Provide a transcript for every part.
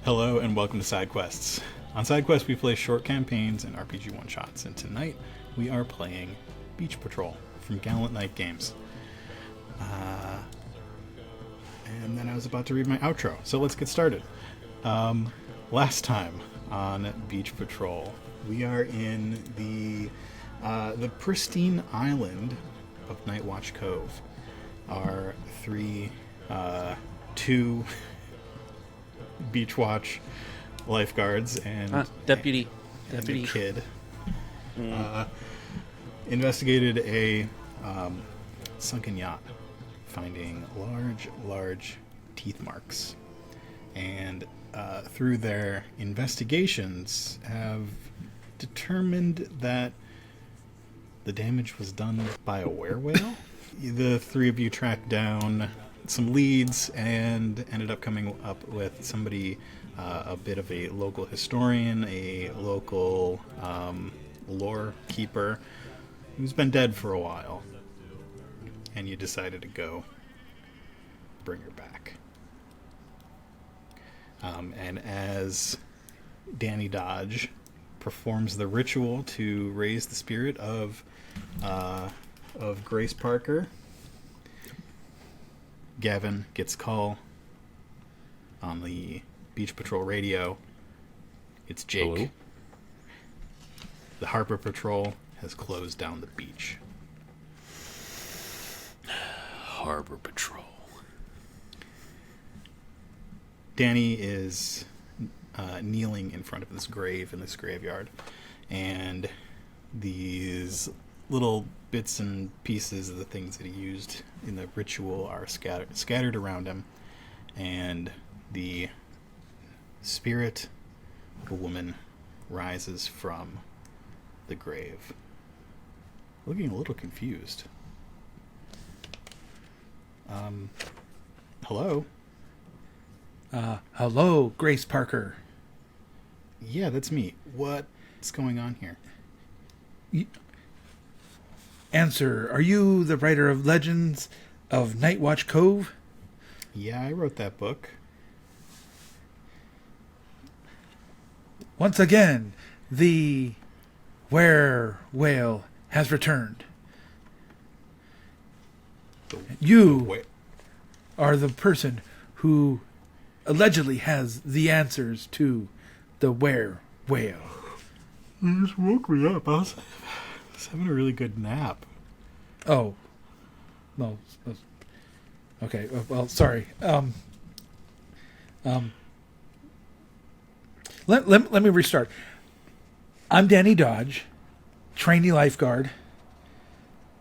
Hello and welcome to Side Quests. On Side Quests we play short campaigns and RPG one-shots, and tonight we are playing Beach Patrol from Gallant Knight Games. And then I was about to read my outro, so let's get started. Last time on Beach Patrol, we are in the pristine island of Nightwatch Cove. Our two Beach Watch lifeguards and deputy kid investigated a sunken yacht, finding large teeth marks, and through their investigations have determined that the damage was done by a werewhale. The three of you tracked down some leads and ended up coming up with somebody, a bit of a local historian, a local lore keeper who's been dead for a while, and you decided to go bring her back. And as Danny Dodge performs the ritual to raise the spirit of Grace Parker, Gavin gets a call on the Beach Patrol radio. It's Jake. Hello? The Harbor Patrol has closed down the beach. Harbor Patrol. Danny is kneeling in front of this grave in this graveyard, and these little bits and pieces of the things that he used in the ritual are scattered around him, and the spirit of a woman rises from the grave, looking a little confused. Hello? Hello, Grace Parker. Yeah, that's me. What's going on here? Answer, are you the writer of Legends of Nightwatch Cove? Yeah, I wrote that book. Once again, the whale has returned. You are the person who allegedly has the answers to the whale. You just woke me up. I was having a really good nap. Oh. No. Okay, well, sorry. Let me restart. I'm Danny Dodge, trainee lifeguard.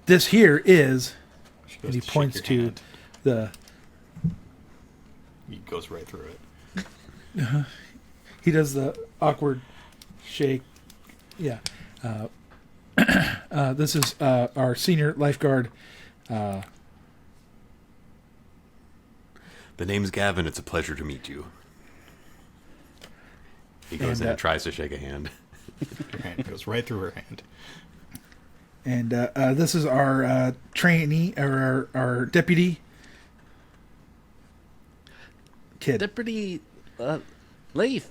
This here is... And he points to hand. He goes right through it. He does the awkward shake. Yeah. This is our senior lifeguard. The name's Gavin. It's a pleasure to meet you. He goes in and tries to shake a hand. Her hand goes right through her hand. And this is our trainee, or our deputy kid. Deputy Lath. Hi.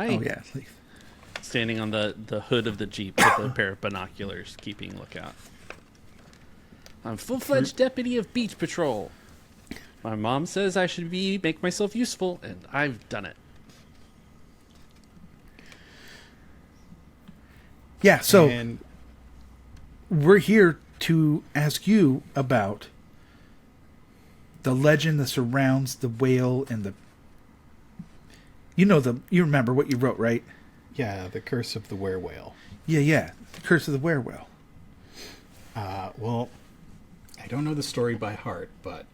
Oh, yeah, Lath. Standing on the hood of the Jeep with a pair of binoculars, keeping lookout. I'm full-fledged deputy of Beach Patrol. My mom says I should make myself useful, and I've done it. Yeah, so And we're here to ask you about the legend that surrounds the whale and the... You remember what you wrote, right? yeah, the curse of the werewhale. Yeah. The curse of the werewhale. Well, I don't know the story by heart, but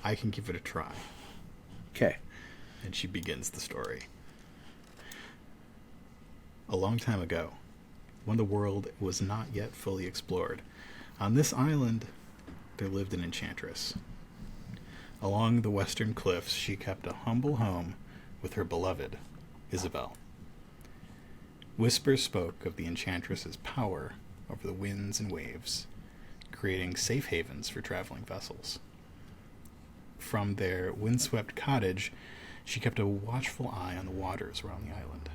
I can give it a try. Okay. And she begins the story. A long time ago, when the world was not yet fully explored, on this island there lived an enchantress. Along the western cliffs she kept a humble home with her beloved, Isabel. Whispers spoke of the enchantress's power over the winds and waves, creating safe havens for traveling vessels. From their windswept cottage, she kept a watchful eye on the waters around the island.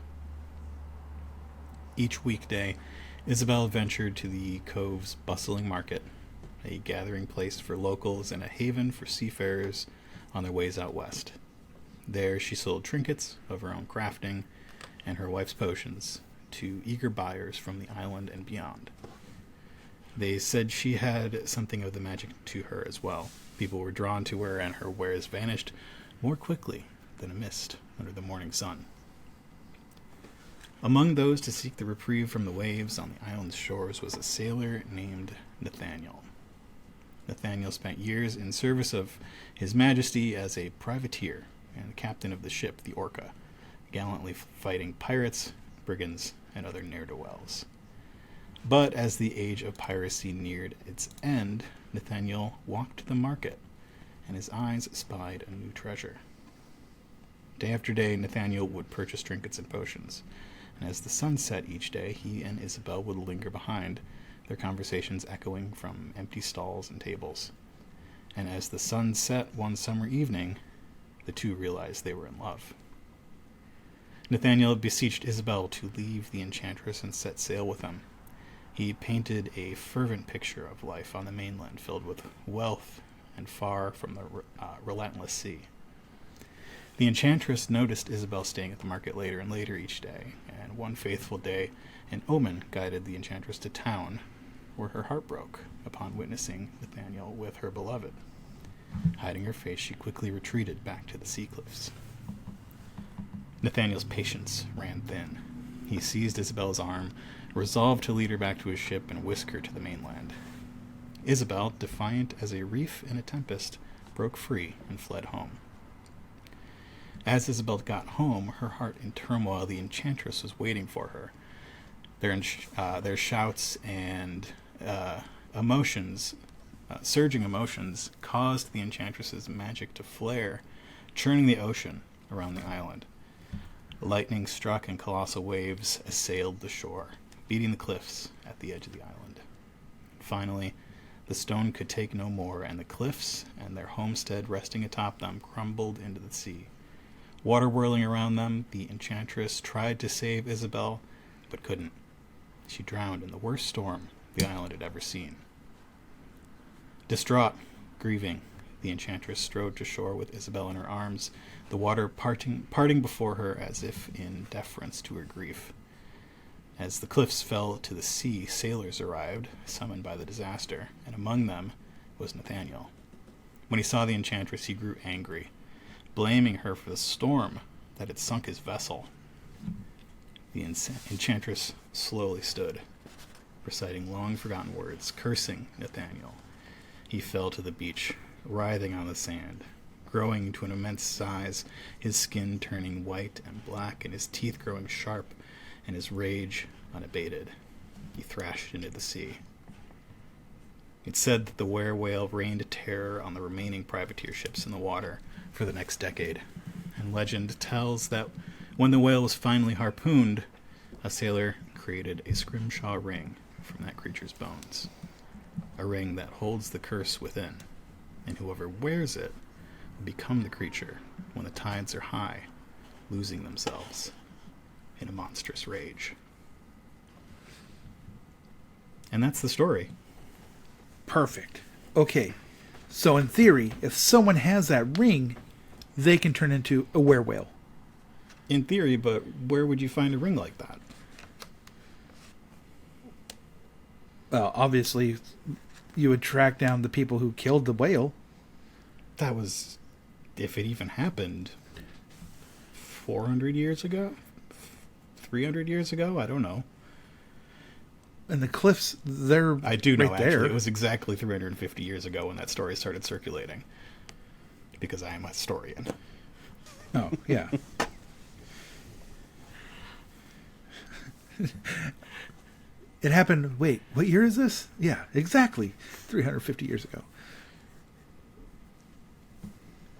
Each weekday, Isabel ventured to the cove's bustling market, a gathering place for locals and a haven for seafarers on their ways out west. There she sold trinkets of her own crafting and her wife's potions to eager buyers from the island and beyond. They said she had something of the magic to her as well. People were drawn to her, and her wares vanished more quickly than a mist under the morning sun. Among those to seek the reprieve from the waves on the island's shores was a sailor named Nathaniel. Nathaniel spent years in service of His Majesty as a privateer and captain of the ship, the Orca, gallantly fighting pirates, brigands, and other ne'er-do-wells. But as the age of piracy neared its end, Nathaniel walked to the market, and his eyes spied a new treasure. Day after day, Nathaniel would purchase trinkets and potions, and as the sun set each day, he and Isabel would linger behind, their conversations echoing from empty stalls and tables. And as the sun set one summer evening, the two realized they were in love. Nathaniel beseeched Isabel to leave the enchantress and set sail with him. He painted a fervent picture of life on the mainland, filled with wealth and far from the relentless sea. The enchantress noticed Isabel staying at the market later and later each day, and one faithful day an omen guided the enchantress to town, where her heart broke upon witnessing Nathaniel with her beloved. Hiding her face, she quickly retreated back to the sea cliffs. Nathaniel's patience ran thin. He seized Isabel's arm, resolved to lead her back to his ship and whisk her to the mainland. Isabel, defiant as a reef in a tempest, broke free and fled home. As Isabel got home, her heart in turmoil, the enchantress was waiting for her. Their shouts and surging emotions, caused the enchantress's magic to flare, churning the ocean around the island. Lightning struck and colossal waves assailed the shore, beating the cliffs at the edge of the island. Finally, the stone could take no more, and the cliffs and their homestead resting atop them crumbled into the sea. Water whirling around them, the enchantress tried to save Isabel, but couldn't. She drowned in the worst storm the island had ever seen. Distraught, grieving, the enchantress strode to shore with Isabel in her arms, the water parting before her as if in deference to her grief. As the cliffs fell to the sea, sailors arrived, summoned by the disaster, and among them was Nathaniel. When he saw the enchantress, he grew angry, blaming her for the storm that had sunk his vessel. The enchantress slowly stood, reciting long-forgotten words, cursing Nathaniel. He fell to the beach, writhing on the sand, growing to an immense size, his skin turning white and black, and his teeth growing sharp, and his rage unabated. He thrashed into the sea. It's said that the whale rained terror on the remaining privateer ships in the water for the next decade, and legend tells that when the whale was finally harpooned, a sailor created a scrimshaw ring from that creature's bones, a ring that holds the curse within, and whoever wears it will become the creature when the tides are high, losing themselves in a monstrous rage. And that's the story. Perfect. Okay. So in theory, if someone has that ring, they can turn into a werewolf. In theory, but where would you find a ring like that? Well, obviously, you would track down the people who killed the whale. That was, if it even happened, 400 years ago? 300 years ago? I don't know. And the cliffs, they're I do know, right actually. there. It was exactly 350 years ago when that story started circulating. Because I am a historian. Oh, yeah. It happened, wait, what year is this? Yeah, exactly. 350 years ago.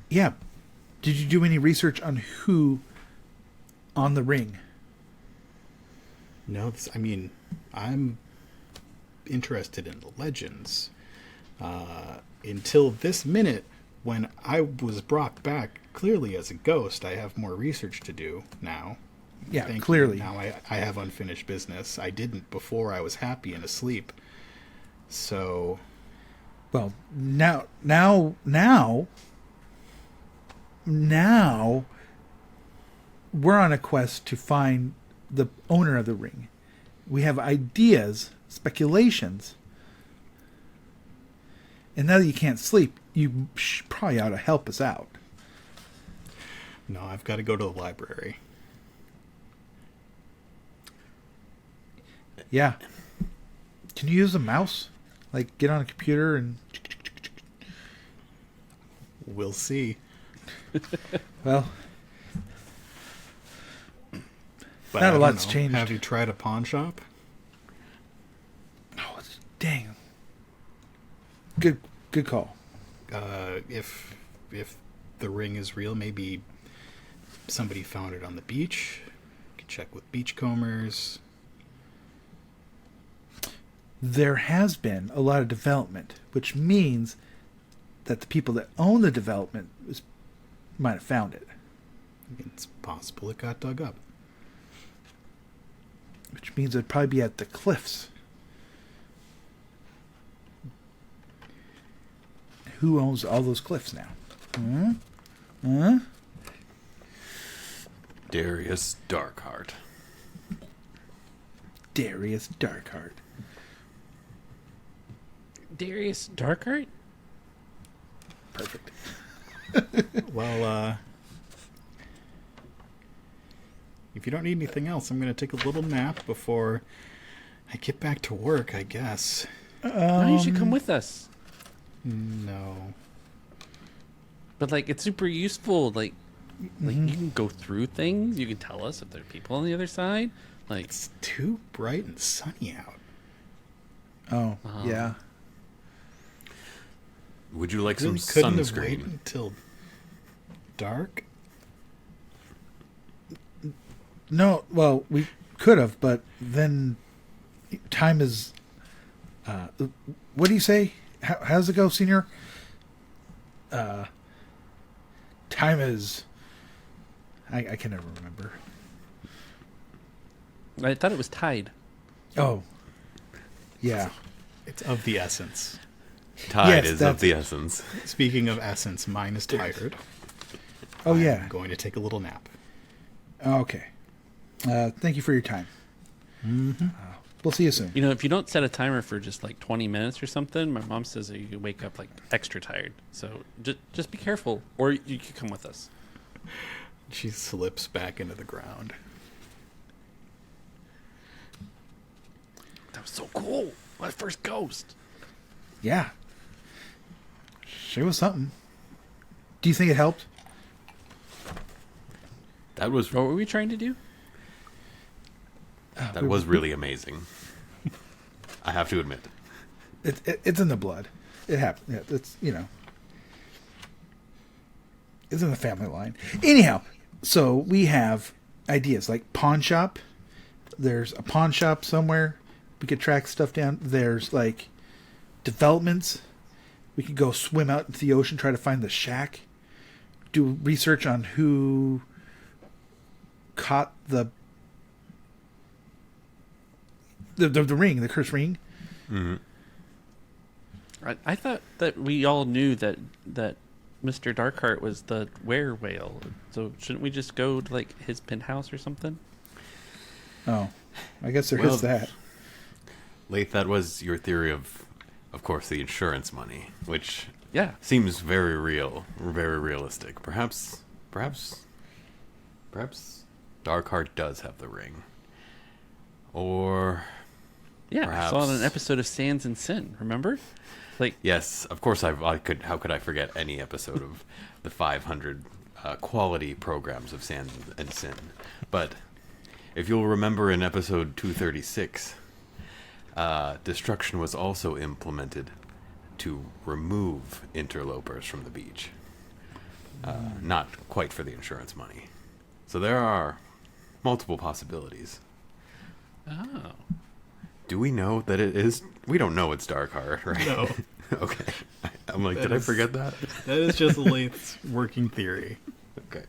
Yeah. Did you do any research on who on the ring? No, I'm interested in the legends. Until this minute, when I was brought back clearly as a ghost, I have more research to do now. Yeah, Thank clearly. you. Now I have unfinished business. I didn't before. I was happy and asleep. So, Well, now, we're on a quest to find the owner of the ring. We have ideas, speculations. And now that you can't sleep, you probably ought to help us out. no, I've got to go to the library. Yeah. Can you use a mouse? Like, get on a computer and... We'll see. Well, But Not a I don't lot's know. changed. Have you tried a pawn shop? oh, dang. Good call. If the ring is real, maybe somebody found it on the beach. You can check with beachcombers. There has been a lot of development, which means that the people that own the development might have found it. It's possible it got dug up. Which means it'd probably be at the cliffs. Who owns all those cliffs now? Huh? Darius Darkheart. Darius Darkheart. Darius Darkheart? Perfect. Well, if you don't need anything else, I'm going to take a little nap before I get back to work, I guess. No, you should come with us. No. But like, it's super useful. Like you can go through things. You can tell us if there are people on the other side. Like, It's too bright and sunny out. Oh, yeah. Would you like Really some couldn't have waited sunscreen? until dark? No, well, we could have, but then time is... what do you say? How does it go, Senior? Time is... I can never remember. I thought it was Tide. Oh. Yeah. It's of the essence. Tide Yes, is of that's- the essence. Speaking of essence, mine is tired. Oh, yeah. I'm going to take a little nap. Okay. Thank you for your time. We'll see you soon. You know, if you don't set a timer for just like 20 minutes or something, my mom says that you wake up like extra tired. So just be careful, or you could come with us. She slips back into the ground. That was so cool. My first ghost. Yeah. She was something. Do you think it helped? That was What were we trying to do? that was really amazing. I have to admit. It's in the blood. It happened. Yeah, it's, it's in the family line. Anyhow, so we have ideas like pawn shop. There's a pawn shop somewhere. We could track stuff down. There's like developments. We could go swim out into the ocean, try to find the shack. Do research on who caught the ring, the cursed ring. Hmm. I thought that we all knew that Mr. Darkheart was the were whale. So shouldn't we just go to like his penthouse or something? Oh, I guess there Well, is that. Lath, that was your theory of course, the insurance money, which Yeah. seems very real, very realistic. Perhaps Darkheart does have the ring. Or Yeah. I saw it in an Perhaps. episode of Sands and Sin. Remember? Like, yes, of course I could. How could I forget any episode of the 500 quality programs of Sand and Sin? But if you'll remember in episode 236, destruction was also implemented to remove interlopers from the beach. Not quite for the insurance money. So there are multiple possibilities. oh. Do we know that it is? We don't know it's Darkheart, right? No. Okay. I'm like, That did I is- forget that? That is just Lath's working theory. Okay.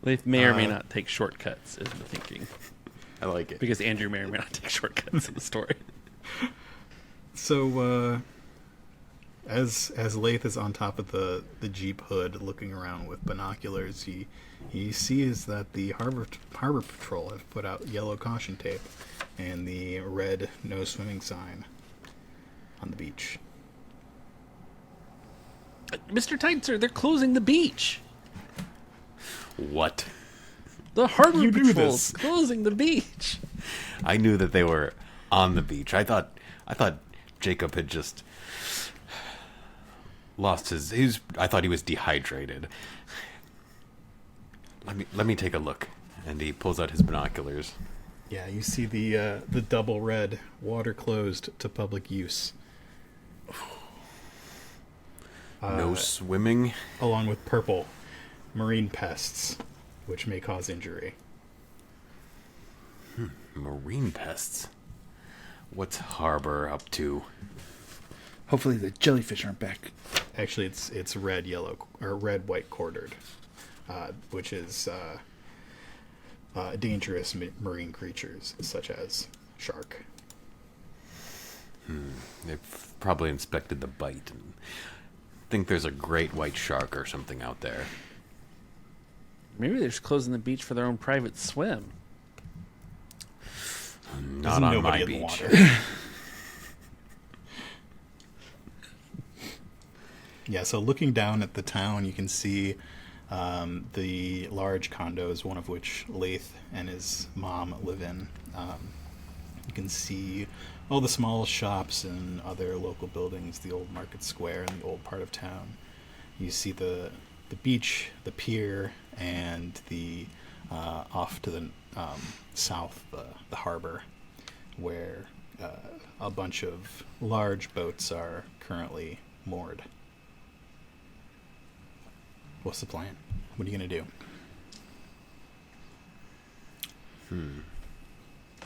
They may or may not take shortcuts, is the thinking. I like it. Because Andrew may or may not take shortcuts in the story. So, as Lath is on top of the Jeep hood looking around with binoculars, he sees that the harbor patrol have put out yellow caution tape and the red no swimming sign on the beach. Mr. Tide, sir, they're closing the beach. What? The harbor You knew patrol's this. closing the beach. I knew that they were on the beach. I thought Jacob had just lost his. I thought he was dehydrated. Let me take a look. And he pulls out his binoculars. Yeah, you see the double red water closed to public use, No swimming. along with purple marine pests, which may cause injury. Marine pests. What's Harbor up to? Hopefully the jellyfish aren't back. Actually, it's red, yellow, or red, white quartered, which is dangerous marine creatures such as shark. They've probably inspected the bite and think there's a great white shark or something out there. Maybe they're just closing the beach for their own private swim. Not on my Nobody in the beach. water. Yeah, so looking down at the town, you can see the large condos, one of which Lath and his mom live in. You can see all the small shops and other local buildings, the old market square and the old part of town. You see the beach, the pier, and the off to the south, the harbor, where a bunch of large boats are currently moored. What's the plan? What are you going to do?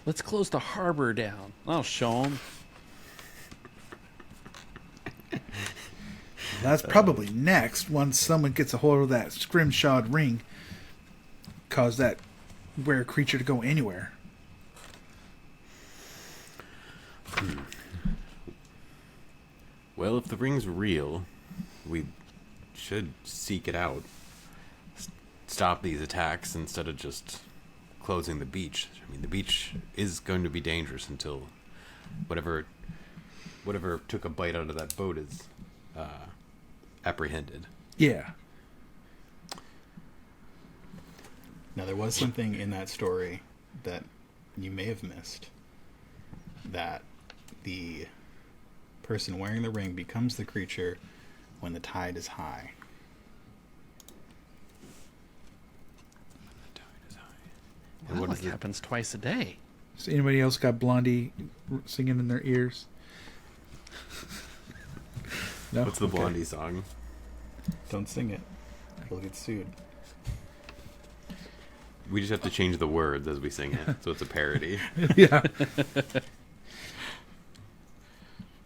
Let's close the harbor down. I'll show them. That's probably next once someone gets a hold of that scrimshawed ring. Cause that rare creature to go anywhere. Well, if the ring's real, we should seek it out. Stop these attacks instead of just closing the beach. I mean, the beach is going to be dangerous until whatever took a bite out of that boat is apprehended. Yeah. Now, there was something in that story that you may have missed. That the person wearing the ring becomes the creature when the tide is high. And That what like is it? happens twice a day. So anybody else got Blondie singing in their ears? No? What's the Okay. Blondie song? Don't sing it. You'll get sued. We just have to change the words as we sing it, so it's a parody. Yeah.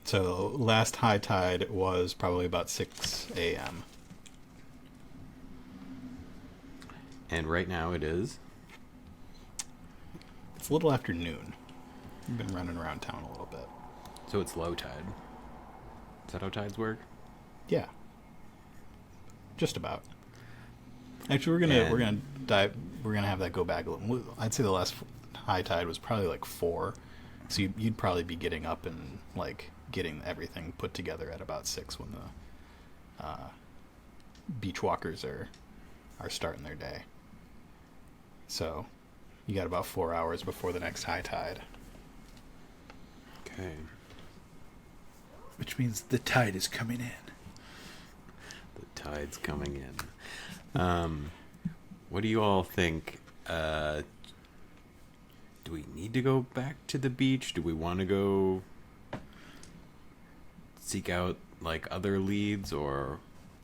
So, last high tide was probably about 6 a.m. And right now it is. It's a little after noon. I've been running around town a little bit. So it's low tide. Is that how tides work? Yeah. Just about. Actually, we're gonna have that go back a little. I'd say the last high tide was probably like 4, so you'd probably be getting up and like getting everything put together at about 6 when the beach walkers are starting their day. So you got about 4 hours before the next high tide. Okay. Which means the tide is coming in. The tide's coming in. What do you all think? Do we need to go back to the beach? Do we want to go seek out like other leads, or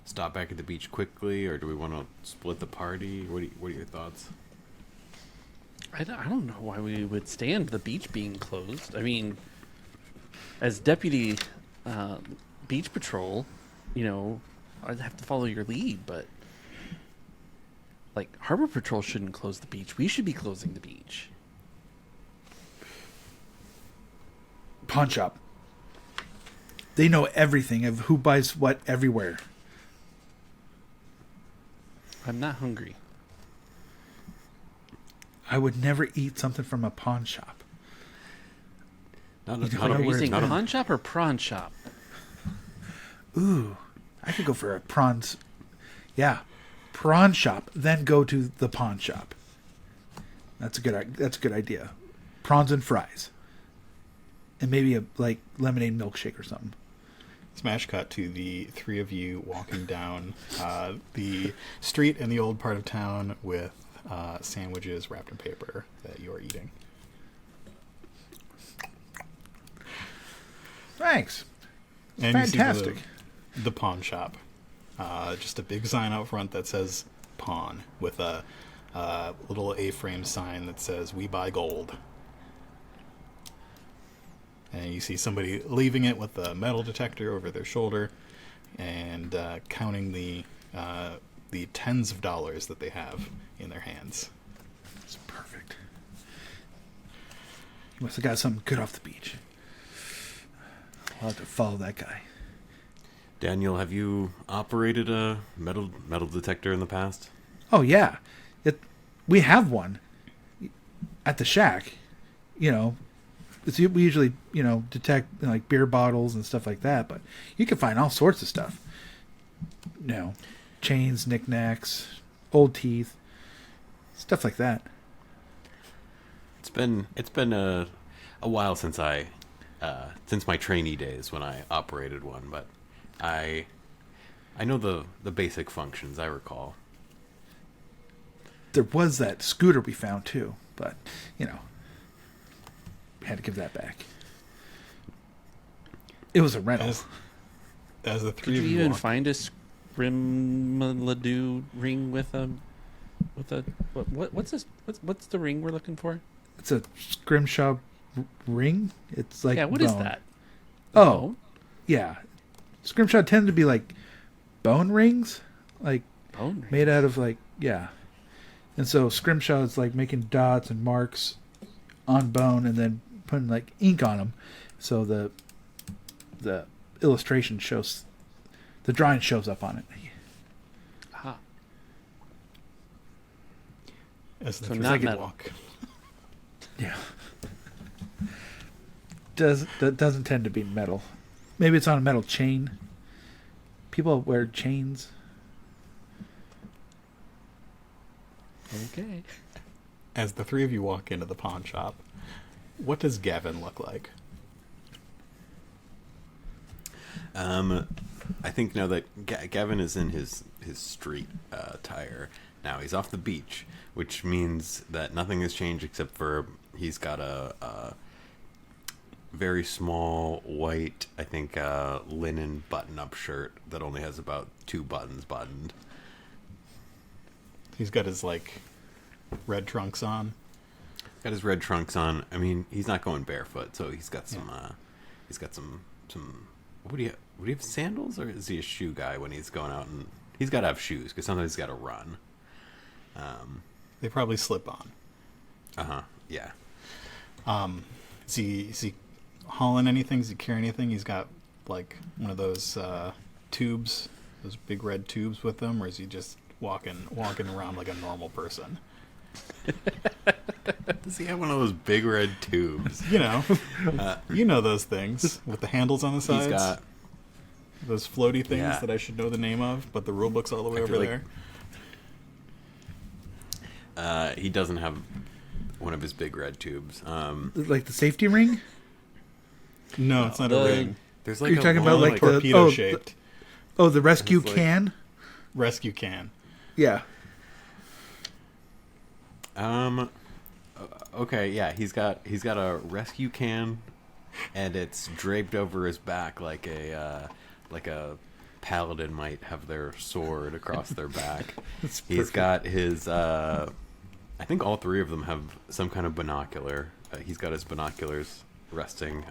stop back at the beach quickly, or do we want to split the party? What are your thoughts? I don't know why we would stand the beach being closed. I mean, as Deputy Beach patrol, I'd have to follow your lead, but like harbor patrol shouldn't close the beach. We should be closing the beach. Pawn shop. They know everything of who buys what everywhere. I'm not hungry. I would never eat something from a pawn shop. Not, You not, don't a- know Are you where saying it's been. pawn shop or prawn shop? Ooh, I could go for a prawns. Yeah, prawn shop. Then go to the pawn shop. That's a good idea. Prawns and fries, and maybe a lemonade milkshake or something. Smash cut to the three of you walking down the street in the old part of town with sandwiches wrapped in paper that you are eating. Thanks. And you Fantastic. see the pawn shop. Just a big sign out front that says pawn with a little A-frame sign that says "We buy gold." And you see somebody leaving it with a metal detector over their shoulder and counting the tens of dollars that they have in their hands. It's perfect. You must have got something good off the beach. I'll have to follow that guy. Daniel, have you operated a metal detector in the past? Oh yeah, we have one at the shack. We usually detect beer bottles and stuff like that, but you can find all sorts of stuff. Chains, knickknacks, old teeth, stuff like that. It's been a while since since my trainee days when I operated one, but I know the basic functions. I recall. There was that scooter we found too, but had to give that back. It was a rental. As the Did three you of you even walk, find a Scrimmaladu ring with a what's this? What's the ring we're looking for? It's a scrimshaw ring. It's like What is bone. that? Oh, Bone? yeah. Scrimshaw tend to be like bone rings, like Bone ring. made out of yeah. And so scrimshaw is like making dots and marks on bone and then putting ink on them. So the illustration shows, the drawing shows up on it. Aha. as the So three not of you metal. walk, Yeah. That doesn't tend to be metal. Maybe it's on a metal chain. People wear chains. Okay. as the three of you walk into the pawn shop, what does Gavin look like? I think now that Gavin is in his street attire. Now he's off the beach, which means that nothing has changed except for he's got a very small white, I think, linen button-up shirt that only has about 2 buttons buttoned. He's got his red trunks on. Got his red trunks on. I mean, he's not going barefoot, so he's got some. He's got some. What do you have? Sandals, or is he a shoe guy when he's going out? And he's got to have shoes because sometimes he's got to run. They probably slip on. Yeah. Is he hauling anything? Does he carry anything? He's got one of those tubes, those big red tubes with him, or is he just walking around like a normal person? Does he have one of those big red tubes? You know those things with the handles on the sides. He's got. Those floaty things Yeah. that I should know the name of, but the rule book's all the way I over feel there. He doesn't have one of his big red tubes. Like the safety ring? No, it's not a The- ring. There's You're talking about More like torpedo the shaped the rescue It's like- can? rescue can. Yeah. Okay, yeah, he's got a rescue can, and it's draped over his back like a paladin might have their sword across their back. That's He's perfect. got his. I think all 3 of them have some kind of binocular. He's got his binoculars resting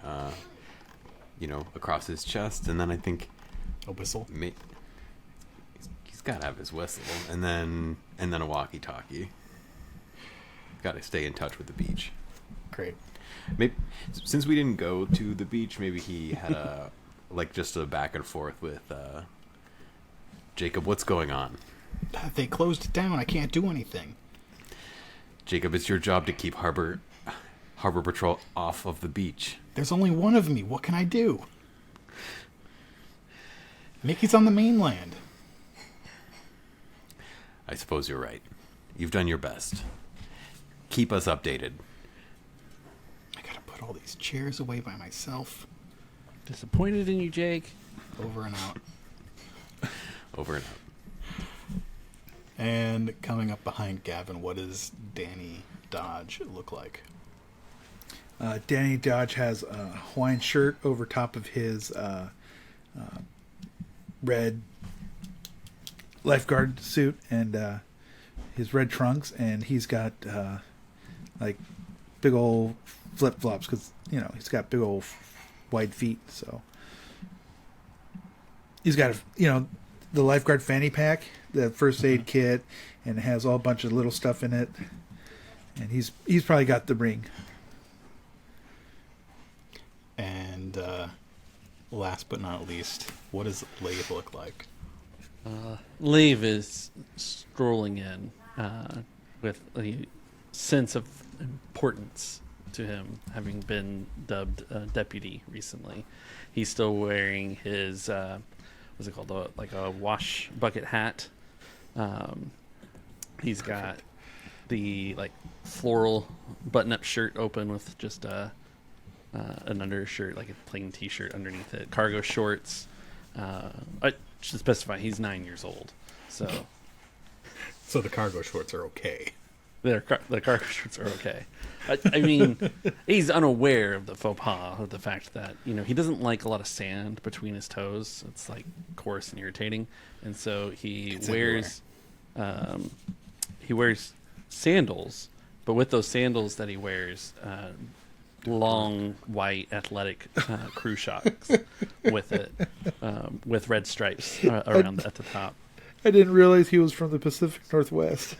across his chest, and then I think A whistle. he's got to have his whistle, and then a walkie-talkie. Got to stay in touch with the beach. Great. Maybe since we didn't go to the beach, maybe he had just a back and forth with Jacob. What's going on? They closed it down. I can't do anything. Jacob, it's your job to keep Harbor Patrol off of the beach. There's only one of me. What can I do? Mickey's on the mainland. I suppose you're right. You've done your best. Keep us updated. I gotta put all these chairs away by myself. Disappointed in you, Jake. Over and out. Over and out. And coming up behind Gavin, what does Danny Dodge look like? Danny Dodge has a Hawaiian shirt over top of his red lifeguard suit and his red trunks, and he's got big old flip flops because he's got big old wide feet. So he's got the lifeguard fanny pack, the first aid kit, and it has all a bunch of little stuff in it. And he's probably got the ring. And last but not least, what does Lath look like? Lave is strolling in with a sense of importance to him, having been dubbed deputy recently. He's still wearing his what's it called, a wash bucket hat. He's got the floral button-up shirt open with just an undershirt, like a plain t-shirt underneath it, cargo shorts. I should specify he's 9 years old, so So the cargo shorts are okay. the cargo shorts are okay. I mean, he's unaware of the faux pas, of the fact that he doesn't like a lot of sand between his toes. It's coarse and irritating, and so he wears sandals. But with those sandals that he wears, long white athletic crew shocks with it, with red stripes around at the top. I didn't realize he was from the Pacific Northwest.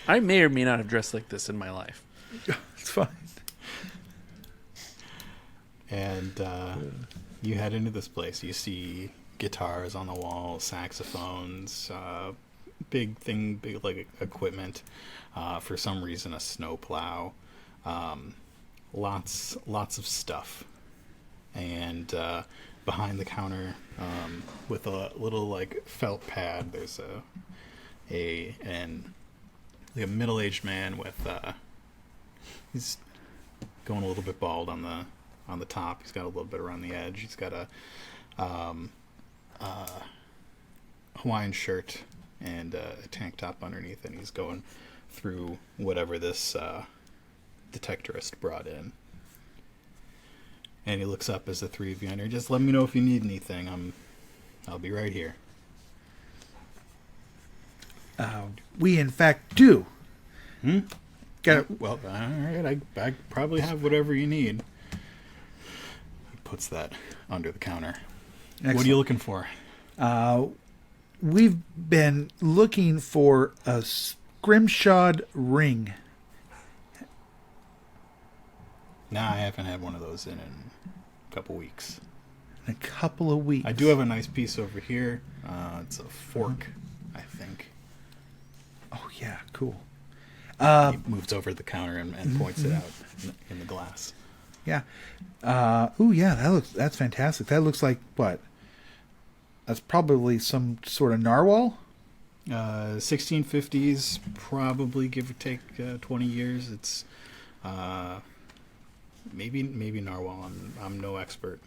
I may or may not have dressed like this in my life. It's fine. And you head into this place. You see guitars on the wall, saxophones, big equipment. For some reason, a snow plow. Lots of stuff. And behind the counter, with a little felt pad, there's a middle-aged man with he's going a little bit bald on the top. He's got a little bit around the edge. He's got a Hawaiian shirt and a tank top underneath, and he's going through whatever this detectorist brought in. And he looks up as the three of you enter. Just let me know if you need anything. I'll be right here. We in fact do. Got it. Well, all right. I probably have whatever you need. He puts that under the counter. Excellent. What are you looking for? We've been looking for a scrimshawed ring. Nah, I haven't had one of those in a couple weeks. In a couple of weeks. I do have a nice piece over here. It's a fork, I think. Oh yeah, cool. He moves over to the counter and points it out in the glass. Yeah. That's fantastic. That looks like what? That's probably some sort of narwhal. 1650s, probably give or take 20 years. It's maybe narwhal. I'm no expert.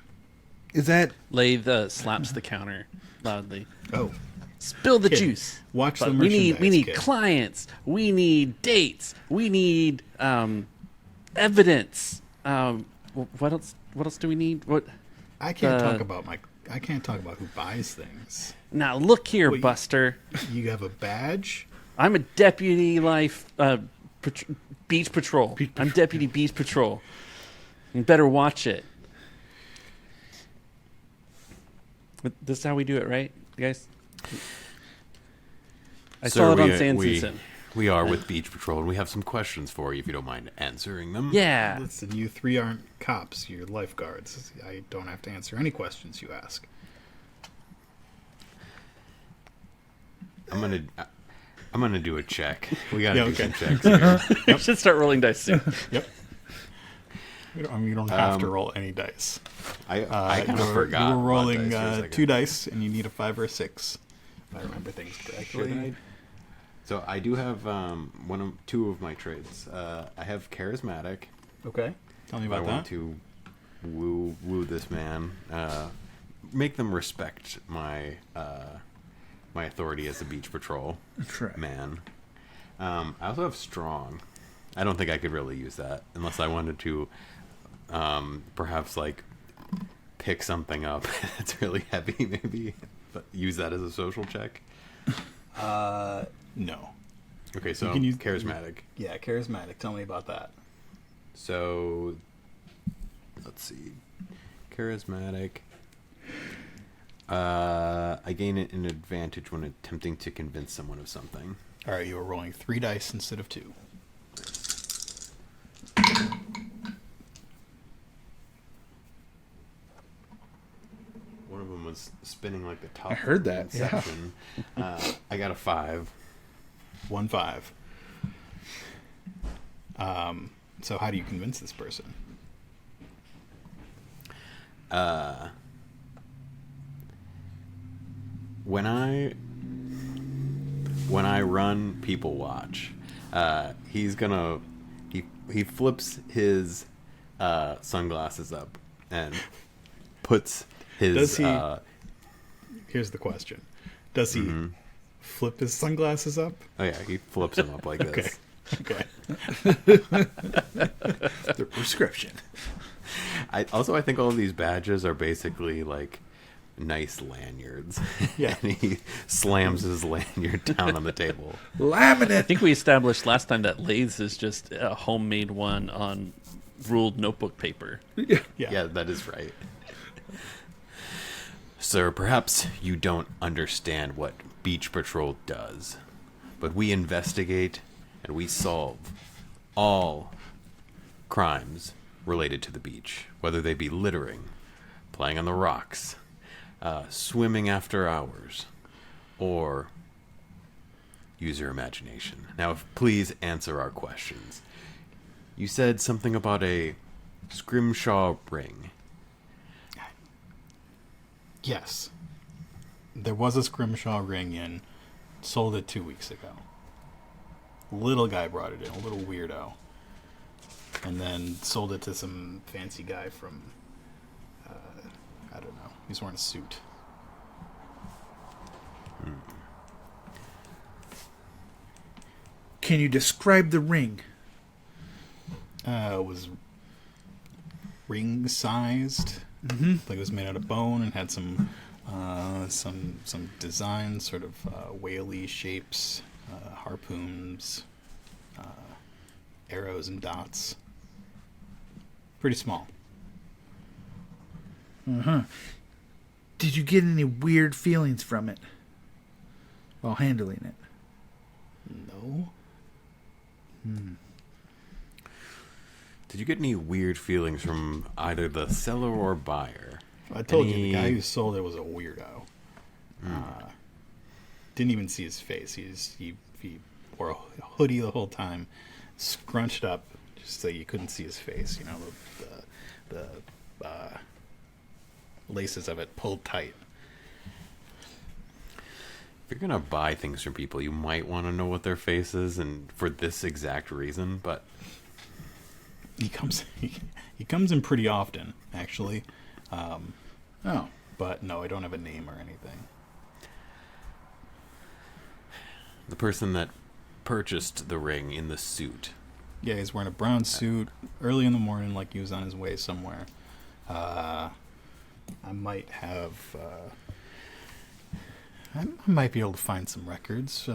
Is that Lathe slaps the counter loudly. Oh, Spill the Kid, juice. watch But the we merchandise. need kid. clients. We need dates. We need evidence. What else? What else do we need? What? I can't talk about who buys things. Now look here, Wait. Buster. You have a badge. I'm a deputy beach patrol. Beach I'm deputy beach patrol. You better watch it. But this is how we do it, right, guys? I Sir, saw it on we- Sans we- and Sin. We are with Beach Patrol, and we have some questions for you if you don't mind answering them. Yeah. Listen, you three aren't cops. You're lifeguards. I don't have to answer any questions you ask. I'm gonna do a check. We gotta do okay. some checks here. You should start rolling dice soon. Yep. You don't have to roll any dice. I kind of You forgot. were about rolling dice for a second. 2 dice, and you need a 5 or a 6. If I remember things Should correctly. I? So I do have two of my traits. I have charismatic. Okay. Tell me I about want that. to woo this man. Make them respect my my authority as a beach patrol That's right. man. I also have strong. I don't think I could really use that unless I wanted to perhaps like pick something up that's really heavy, maybe. But use that as a social check. No. Okay, so You can use- charismatic. Yeah, charismatic. Tell me about that. So let's see. Charismatic. I gain an advantage when attempting to convince someone of something. All right, you were rolling 3 dice instead of 2. One of them was spinning like the top. I heard of that, yeah. Inception. I got a 5. 1 5. So how do you convince this person? When I run people watch, he's gonna he flips his sunglasses up and puts his Does he- Here's the question. Does he flip his sunglasses up? oh yeah, he flips them up like this. Okay. The prescription. I think all of these badges are basically like nice lanyards. Yeah. And he slams his lanyard down on the table. I Laminate. think we established last time that lathes is just a homemade one on ruled notebook paper. Yeah. Yeah, that is right. Sir, perhaps you don't understand what Beach Patrol does, but we investigate and we solve all crimes related to the beach, whether they be littering, playing on the rocks, swimming after hours, or use your imagination. Now, please answer our questions. You said something about a scrimshaw ring. Yes. There was a scrimshaw ring in. Sold it 2 weeks ago. Little guy brought it in, a little weirdo. And then sold it to some fancy guy from, I don't know. He's wearing a suit. Can you describe the ring? It was ring-sized. Like it was made out of bone and had some designs, sort of whaley shapes, harpoons, arrows and dots. Pretty small. Did you get any weird feelings from it while handling it? No. Did you get any weird feelings from either the seller or buyer? I told you the Any- guy who sold it was a weirdo. Didn't even see his face. He wore a hoodie the whole time, scrunched up just so you couldn't see his face. You know, the laces of it pulled tight. If you're gonna buy things from people, you might want to know what their face is, and for this exact reason. But He comes in pretty often, actually. Oh. But no, I don't have a name or anything. the person that purchased the ring in the suit. Yeah, he's wearing a brown suit early in the morning, like he was on his way somewhere. I might have. I might be able to find some records,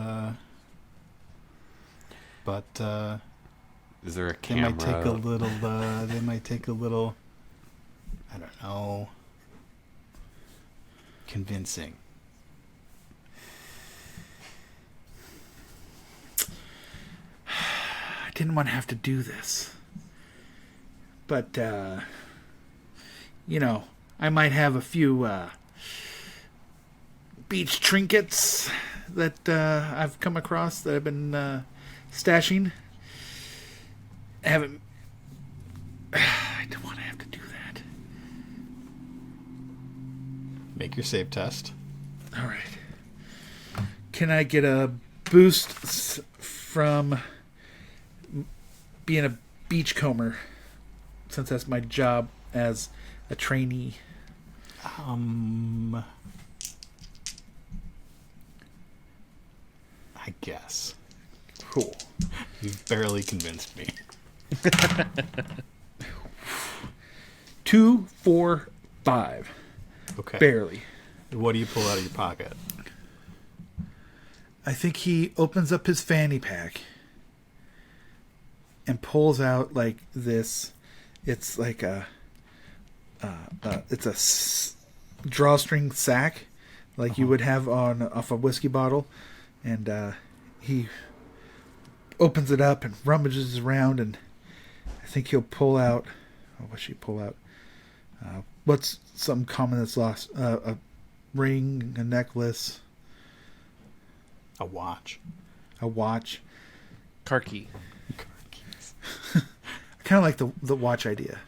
but Is there a They camera? might take a little. They might take a little. I don't know. Convincing. I didn't want to have to do this. But, I might have a few beach trinkets that I've come across that I've been stashing. I haven't. I don't want to have to do that. Make your save test. All right. Can I get a boost from being a beachcomber, since that's my job as a trainee? I guess. Cool. You've barely convinced me. 2, 4, 5. Okay. Barely. What do you pull out of your pocket? I think he opens up his fanny pack and pulls out like this. It's like it's a drawstring sack, like you would have off a whiskey bottle, and he opens it up and rummages around, and I think he'll pull out. Oh, what should he pull out? What's something common that's lost? A ring, a necklace, A watch. a watch. Car key. I kind of like the watch idea.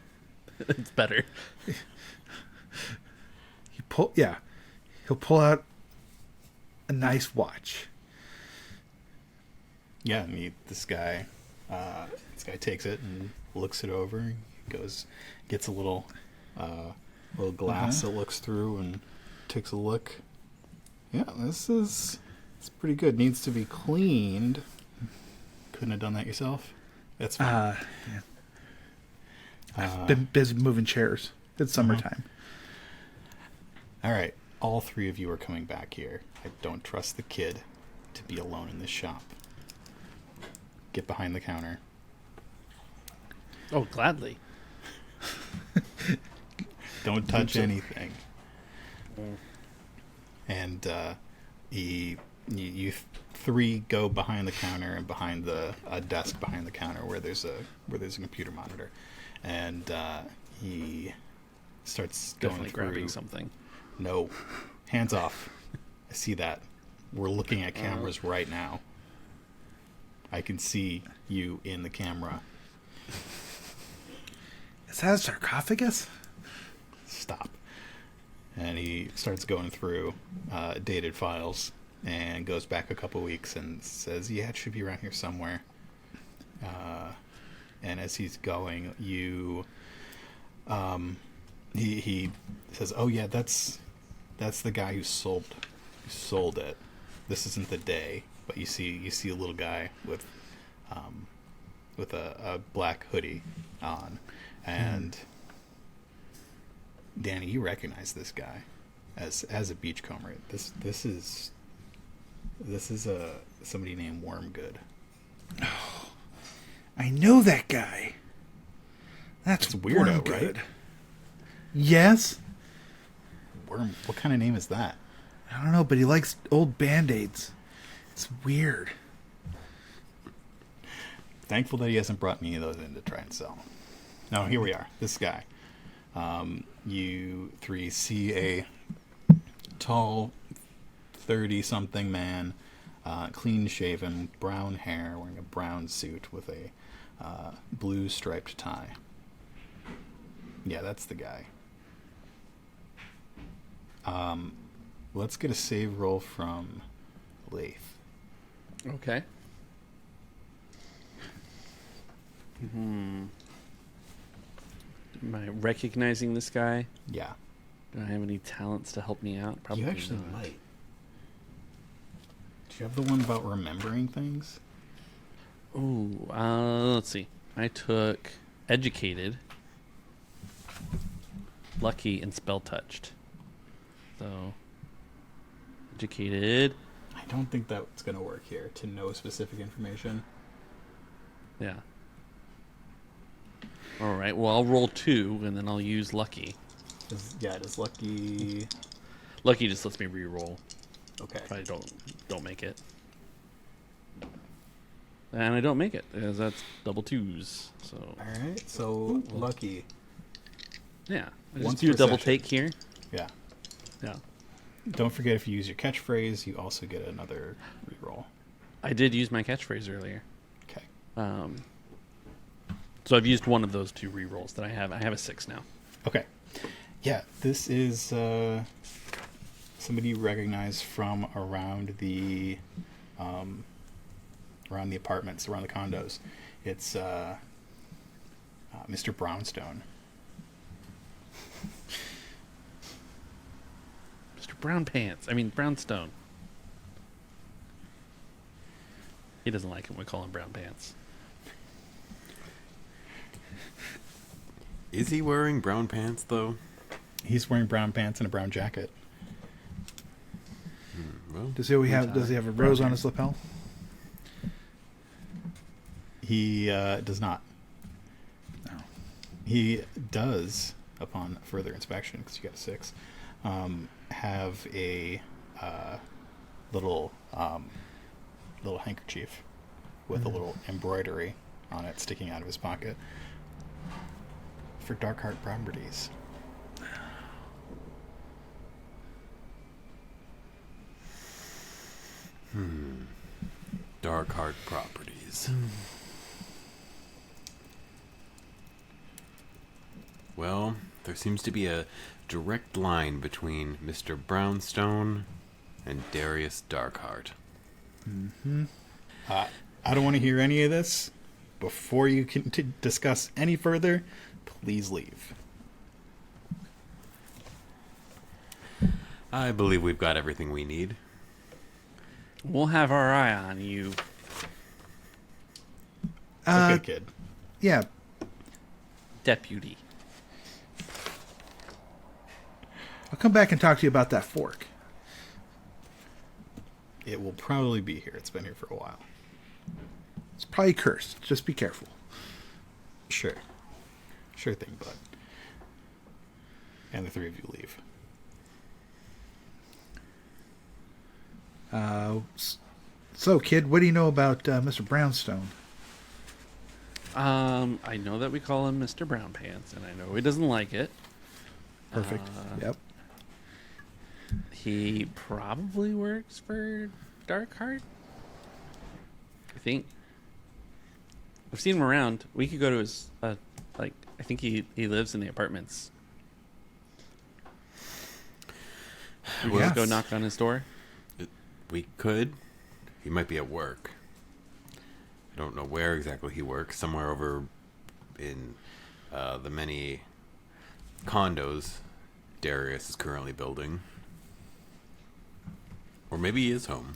It's better. He'll pull out a nice watch. Yeah, and this guy takes it and looks it over. He gets a little glass that looks through and takes a look. Yeah, it's pretty good. Needs to be cleaned. Couldn't have done that yourself. That's fine. Yeah. I've been busy moving chairs. It's summertime. All right, all three of you are coming back here. I don't trust the kid to be alone in this shop. Get behind the counter. Oh, gladly. Don't touch anything. And you three go behind the counter and behind a desk behind the counter where there's a computer monitor, and he starts going Definitely through. grabbing something. No, hands off. I see that. We're looking at cameras right now. I can see you in the camera. Is that a sarcophagus? Stop. And he starts going through dated files and goes back a couple weeks and says, yeah, it should be around here somewhere. And as he's going, he says, oh yeah, that's the guy who sold it. This isn't the day, but you see a little guy with a black hoodie on, and Danny, you recognize this guy as a beachcomber. This is somebody named Wormgood. Oh, I know that guy. That's weirdo, Wormgood. right? Yes. What kind of name is that? I don't know, but he likes old Band-Aids. It's weird. Thankful that he hasn't brought any of those in to try and sell. Now, here we are. This guy. You three see a tall, 30-something man, clean-shaven, brown hair, wearing a brown suit with a blue striped tie. Yeah, that's the guy. Let's get a save roll from Lath. Okay. Am I recognizing this guy? Yeah. Do I have any talents to help me out? Probably You actually not. might. Do you have the one about remembering things? Ooh, let's see. I took Educated, Lucky, and Spell Touched. So, Educated. I don't think that's going to work here, to know specific information. Yeah. All right. Well, I'll roll 2, and then I'll use lucky. Does lucky... Lucky just lets me re-roll Okay. if I don't make it. And I don't make it, because that's double 2s. So All right, so lucky. yeah, I just Once do a per double session. take here. Yeah. Yeah, Don't forget, if you use your catchphrase, you also get another reroll. I did use my catchphrase earlier. Okay. So I've used one of those 2 re-rolls that I have. I have a 6 now. Okay. Yeah, this is somebody you recognize from around the apartments, around the condos. It's Mr. Brownstone. Mr. Brownstone. He doesn't like him. We call him Brown Pants. Is he wearing brown pants, though? He's wearing brown pants and a brown jacket. Well, Does he have a rose on his lapel? He does not. No. He does, upon further inspection, because you got a 6, have a little handkerchief with a little embroidery on it sticking out of his pocket for dark heart properties. Dark Heart Properties. Well, there seems to be a direct line between Mr. Brownstone and Darius Darkheart. I don't want to hear any of this. Before you can discuss any further, please leave. I believe we've got everything we need. We'll have our eye on you. Okay, kid. Yeah. Deputy. I'll come back and talk to you about that fork. It will probably be here. It's been here for a while. It's probably cursed. Just be careful. Sure. Sure thing, bud. And the 3 of you leave. So, kid, what do you know about Mr. Brownstone? I know that we call him Mr. Brown Pants, and I know he doesn't like it. Perfect. Yep. He probably works for Darkheart. I think. I've seen him around. We could go to his, I think he lives in the apartments. We could just go knock on his door. We could. He might be at work. I don't know where exactly he works. Somewhere over in the many condos Darius is currently building. Or maybe he is home.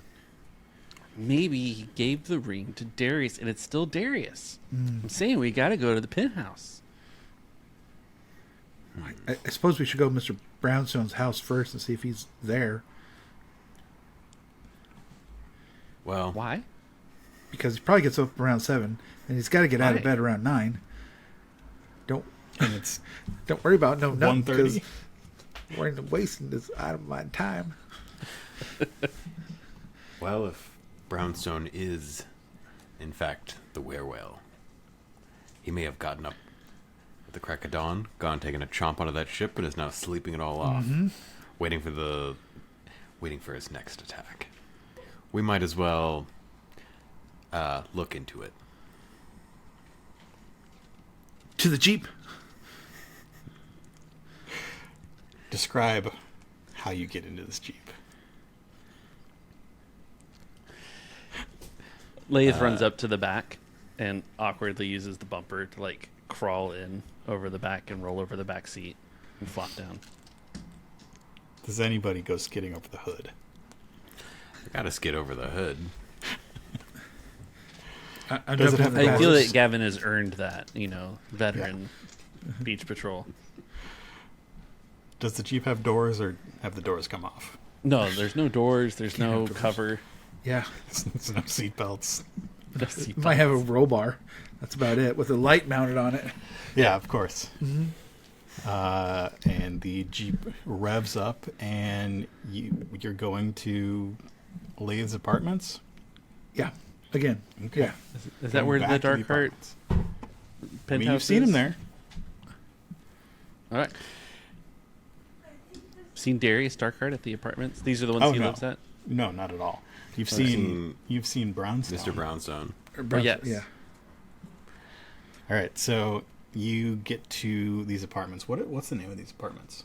Maybe he gave the ring to Darius, and it's still Darius. I'm saying we got to go to the penthouse. I suppose we should go to Mr. Brownstone's house first and see if he's there. Well, Why? Because he probably gets up around 7, and he's got to get out of Why? bed around 9. And it's Don't worry about nothing, 1:30. because we're wasting this out of my time. well, if Brownstone is, in fact, the werewell, he may have gotten up at the crack of dawn, gone taking a chomp out of that ship, and is now sleeping it all off, waiting for his next attack. We might as well look into it. To the Jeep. describe how you get into this Jeep. Lath runs up to the back and awkwardly uses the bumper to like crawl in over the back and roll over the back seat and flop down. Does anybody go skidding over the hood? I gotta skid over the hood. Does it have I feel doors? that Gavin has earned that, you know, veteran beach patrol. Does the Jeep have doors, or have the doors come off? No, there's no doors. There's no have doors. cover. Yeah. There's no seat belts. It might have a roll bar. That's about it, with a light mounted on it. Yeah, of course. And the Jeep revs up, and you're going to Lay's apartments? Yeah. Again. Okay. Yeah. Is that Going where back the to Dark Heart apartments. penthouse I mean, you've seen him is? there. All right. Seen Darius Darkheart at the apartments? These are the ones Oh, he no. lives at? No, not at all. You've seen seen Brownstone. Mr. Brownstone. yes. Yeah. All right, so you get to these apartments. What's the name of these apartments?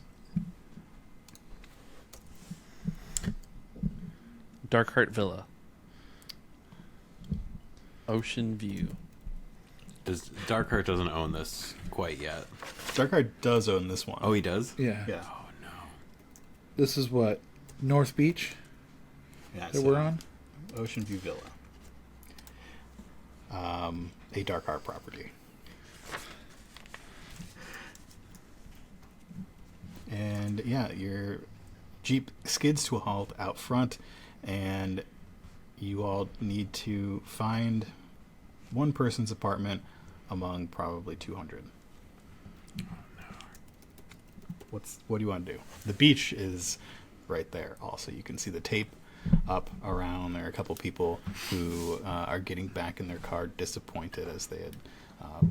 Darkheart Villa. Ocean View. Darkheart doesn't own this quite yet. Darkheart does own this one. Oh, he does? Yeah. yeah. Oh, no. This is what? North Beach Yeah, that we're on? Ocean View Villa. A Darkheart property. And yeah, your Jeep skids to a halt out front, and you all need to find one person's apartment among probably 200. What do you want to do? The beach is right there. Also, you can see the tape up around. There are a couple people who are getting back in their car, disappointed as they had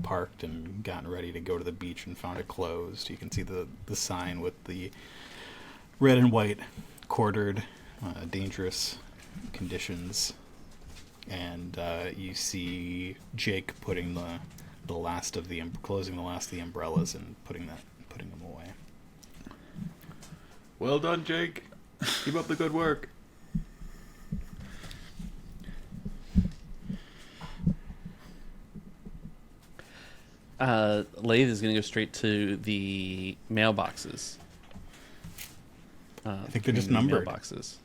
parked and gotten ready to go to the beach and found it closed. You can see the sign with the red and white quartered, dangerous conditions. And you see Jake putting the last of the closing the last of the umbrellas and putting them away. Well done, Jake. Keep up the good work. Lathe is going to go straight to the mailboxes. I think they're just community numbered. Mailboxes.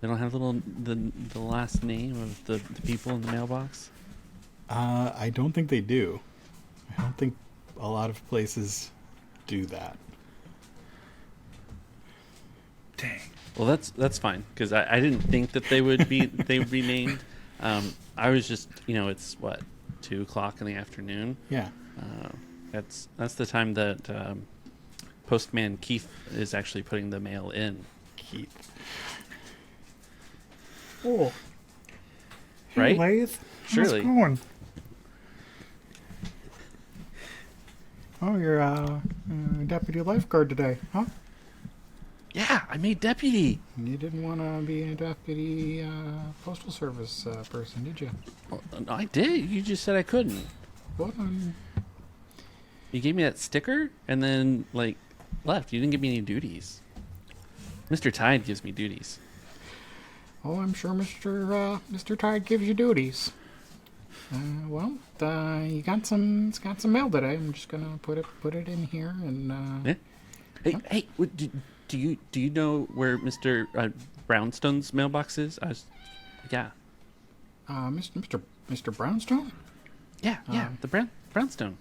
They don't have the last name of the people in the mailbox? I don't think they do. I don't think a lot of places do that. Dang. Well, that's fine because I didn't think that they would be named. I was just it's what 2:00 in the afternoon. Yeah. That's the time that Postman Keith is actually putting the mail in. Keith. Oh. Right? Lathe? Surely. How's it going? Oh, you're a deputy lifeguard today, huh? Yeah, I made deputy. You didn't want to be a deputy postal service person, did you? Well, I did. You just said I couldn't. What? You gave me that sticker and then left. You didn't give me any duties. Mr. Tide gives me duties. Oh, I'm sure Mr. Tide gives you duties. You got some mail today. I'm just gonna put it in here and. Yeah. Hey, do you know where Mr. Brownstone's mailbox is? Yeah. Mr. Brownstone? Yeah, the Brownstone.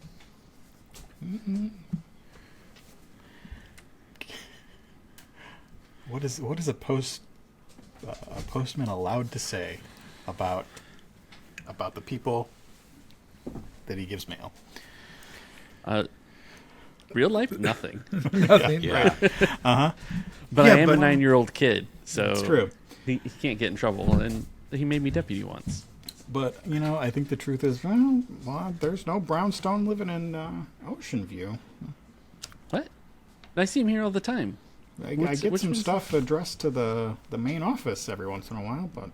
What is a postman allowed to say about the people that he gives mail? Real life, nothing. Nothing. Yeah. But Yeah, I am a but- 9-year-old kid, so It's true. He can't get in trouble, and he made me deputy once. But I think the truth is, there's no Brownstone living in Ocean View. What? I see him here all the time. I Which get some one's stuff addressed to the main office every once in a while, but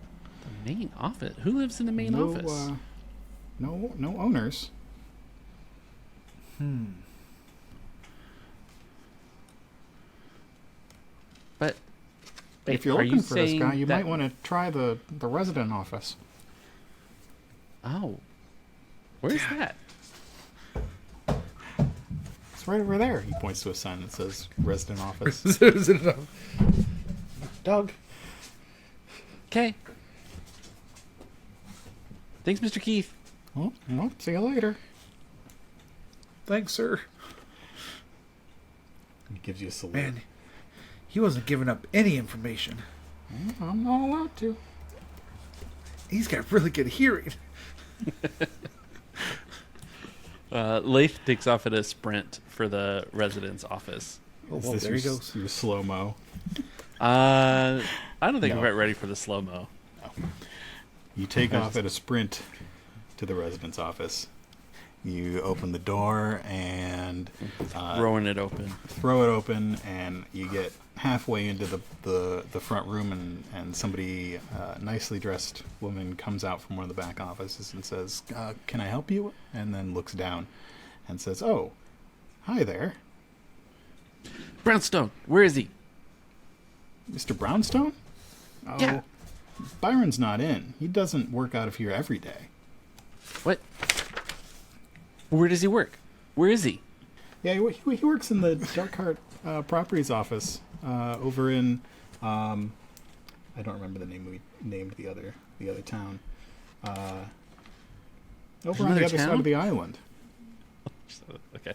The main office? Who lives in the main no, office? no owners. But If you're are looking you for this saying guy, you that- might want to try the resident office. Oh, where's that? It's right over there. He points to a sign that says resident office. Is it enough? Doug. Okay. Thanks, Mr. Keith. Well, see you later. Thanks, sir. He gives you a salute. Man, he wasn't giving up any information. I'm not allowed to. He's got really good hearing. Lath takes off at a sprint for the resident's office. Oh, Is well, this there he goes. your slow-mo? I don't think No. I'm quite ready for the slow-mo. You take off at a sprint to the resident's office. You open the door and Throwing it open. throw it open, and you get halfway into the front room, and somebody, nicely dressed woman, comes out from one of the back offices and says, "Can I help you?" And then looks down and says, "Oh, hi there, Brownstone, where is he? Mr. Brownstone." "Oh, Yeah. Byron's not in. He doesn't work out of here every day." What? Where does he work? Where is he? Yeah, he works in the Dark Heart Properties office over in I don't remember the name we named the other town. Over on Another the other side town? of the island. Okay.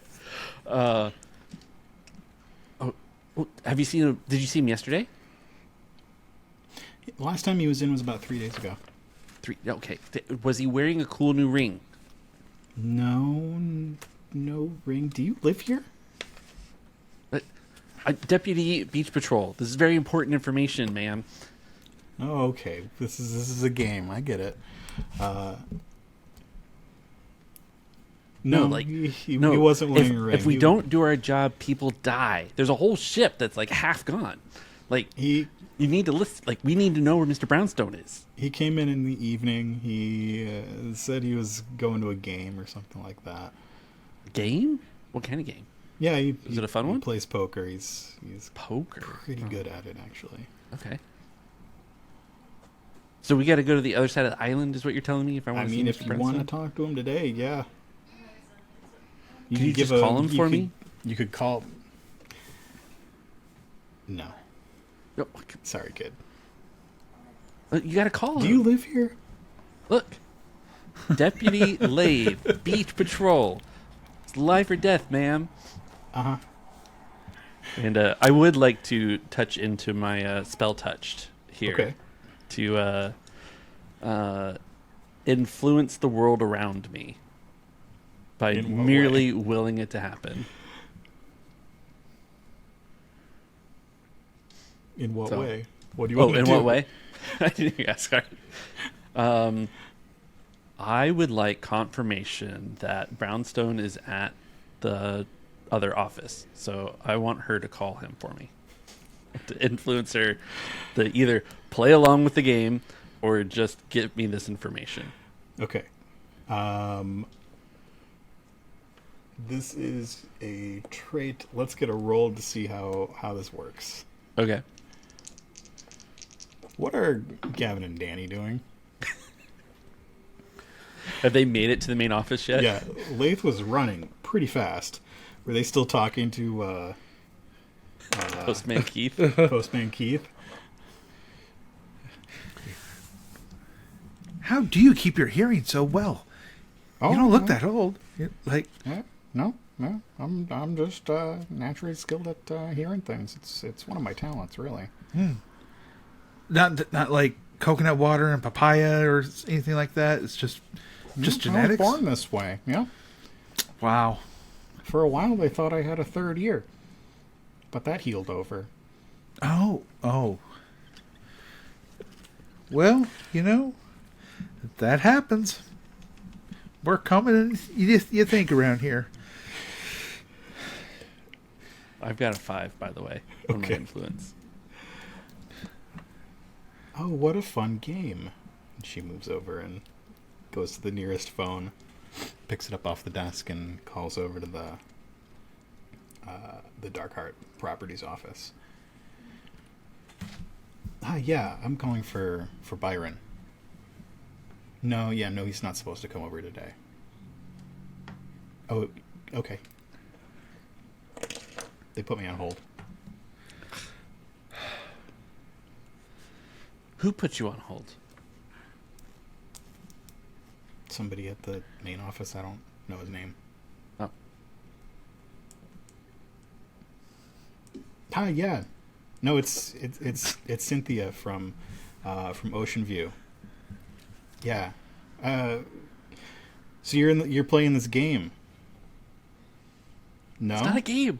Have you seen him? Did you see him yesterday? Last time he was in was about 3 days ago. Okay. Was he wearing a cool new ring? No ring. Do you live here? Deputy Beach Patrol. This is very important information, ma'am. Oh, okay. This is a game. I get it. No, he wasn't wearing a ring. If we don't do our job, people die. There's a whole ship that's like half gone. Like he you need to listen. Like we need to know where Mr. Brownstone is. He came in the evening. He said he was going to a game or something like that. Game? What kind of game? Yeah, Is it a fun he one? plays poker. He's Poker. pretty good at it, actually. Okay. So we got to go to the other side of the island, is what you're telling me? If I want I to mean, see if Mr. you want to Brownstone? talk to him today, yeah. Can you just call him for me? You could call. No, No, sorry, kid. you got to call him. Do you live here? Look, Deputy Lath, Beach Patrol. It's life or death, ma'am. Uh-huh. And I would like to touch into my spell touched here Okay. to influence the world around me by In what merely willing it to happen. In what So- way? What do you want to in do? what way? Yeah, sorry. I would like confirmation that Brownstone is at the other office. So I want her to call him for me. To influence her to either play along with the game or just give me this information. Okay. This is a trait. Let's get a roll to see how this works. Okay. What are Gavin and Danny doing? Have they made it to the main office yet? Yeah, Lath was running pretty fast. Were they still talking to Postman Keith. Postman Keith? How do you keep your hearing so well? Oh, You don't look no. that old. Like, No. I'm just naturally skilled at hearing things. It's one of my talents, really. not like coconut water and papaya or anything like that. It's just genetics. I was born this way. Yeah. Wow. For a while, they thought I had a third ear, but that healed over. Oh. Well, that happens. We're coming in. You think around here. I've got a 5, by the way, on my Okay. influence. Oh, what a fun game. And she moves over and goes to the nearest phone, picks it up off the desk, and calls over to the Dark Heart Properties office. Yeah, I'm calling for Byron. No, he's not supposed to come over today. Oh, okay. They put me on hold. Who put you on hold? Somebody at the main office. I don't know his name. Oh. Hi, yeah. No, it's Cynthia from Ocean View. Yeah. So you're playing this game. No. It's not a game.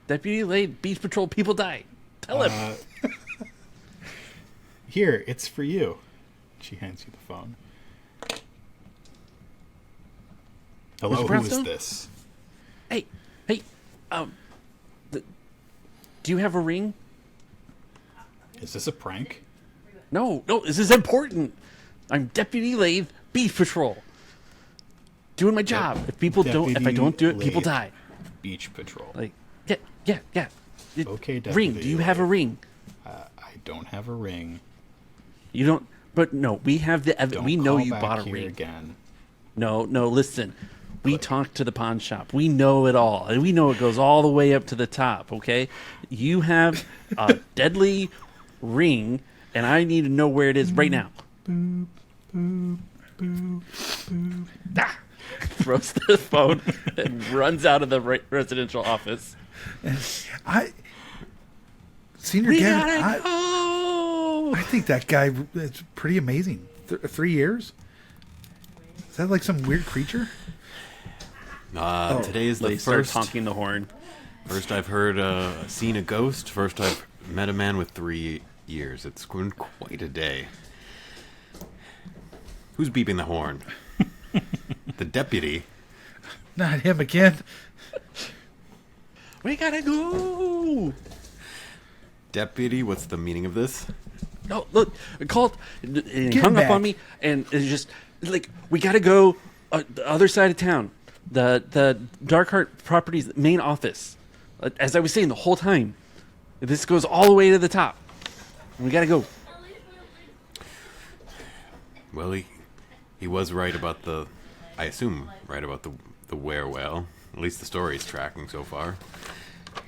Deputy Lath, Beach Patrol, people die. Tell him. Here, it's for you. She hands you the phone. Hello, Mr. who is Brownstone? this? Hey, do you have a ring? Is this a prank? No, this is important. I'm Deputy Lath, Beach Patrol. Doing my job. If I don't do it, people Lath, die. Beach Patrol. Like, yeah. Okay, Deputy Ring. Do you have a ring? I don't have a ring. You don't. But no, we have the. Don't We know call you back bought a here ring. again. No. Listen. We talked to the pawn shop. We know it all, and we know it goes all the way up to the top. Okay, you have a deadly ring, and I need to know where it is right now. Throws the phone and runs out of the residential office. Senior We Gavin, gotta go. I think that guy is pretty amazing. 3 years? Is that like some weird creature? Today is the They start first. honking the horn. First, I've seen a ghost. First, I've met a man with 3 years. It's been quite a day. Who's beeping the horn? The deputy. Not him again. We gotta go. Deputy, what's the meaning of this? No, look, I called. And he Get hung back. up on me, and it's just like we gotta go the other side of town, the Darkheart Properties main office. As I was saying the whole time, this goes all the way to the top. We gotta go. Well, he was right about I assume right about the were-well. At least the story's tracking so far.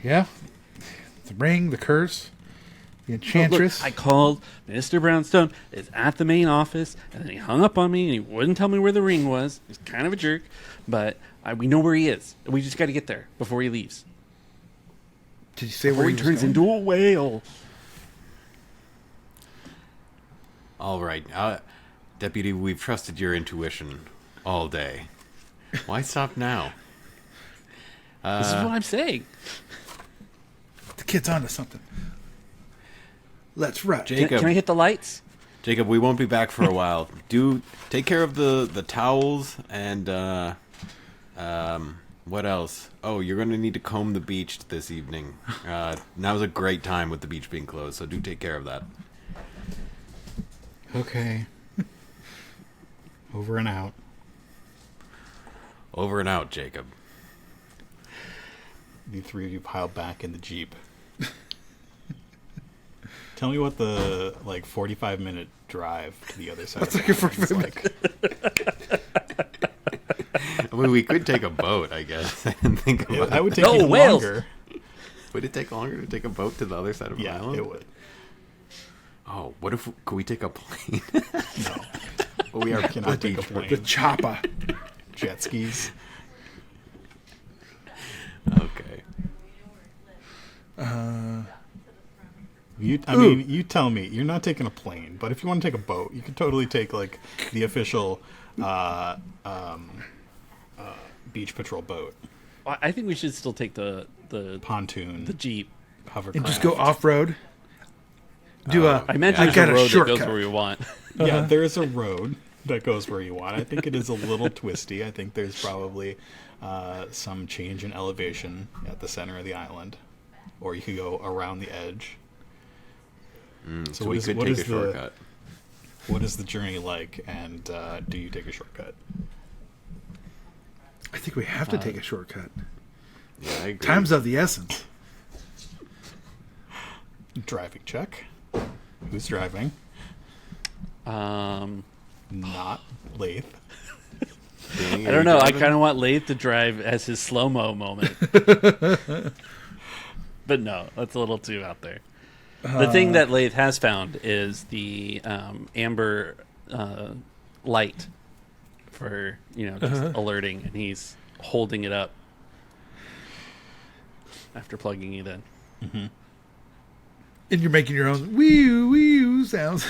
Yeah. The ring, the curse, the Look, enchantress. I called Mr. Brownstone. Is at the main office, and then he hung up on me, and he wouldn't tell me where the ring was. He's kind of a jerk, but we know where he is. We just got to get there before he leaves. Did you say Before where he he turns was into a whale. All right, Deputy, we've trusted your intuition all day. Why stop now? This is what I'm saying. The kid's onto something. Let's run. Jacob, Can I hit the lights? Jacob, we won't be back for a while. Do take care of the towels and what else? Oh, you're going to need to comb the beach this evening. Now's a great time with the beach being closed, so do take care of that. Okay. Over and out. Over and out, Jacob. The three of you pile back in the Jeep. Tell me what the 45-minute drive to the other side of the island is like. I mean, we could take a boat, I guess. And think Yeah, about that would take No, even whales! longer. Would it take longer to take a boat to the other side of the Yeah, island? it would. Oh, what if could we take a plane? No. But we are Cannot take a beach plane. The chopper. Jet skis. Okay. I mean, you tell me. You're not taking a plane, but if you want to take a boat, you could totally take the official beach patrol boat, I think we should still take the pontoon, the Jeep. hovercraft. And just go off-road. Do a... I imagine I there's got a a road that shortcut. goes where we want. Yeah, there is a road that goes where you want. I think it is a little twisty. I think there's probably some change in elevation at the center of the island, or you could go around the edge. So what we is- could what take is a shortcut. What is the journey like, and do you take a shortcut? I think we have to take a shortcut. Yeah, I agree. Time's of the essence. Driving check. Who's driving? Not Lath. Danny, I are don't you know. I driving? kind of want Lath to drive as his slow-mo moment. But no, that's a little too out there. The thing that Lath has found is the amber light for, just alerting, and he's holding it up after plugging it in. And you're making your own wee-oo sounds.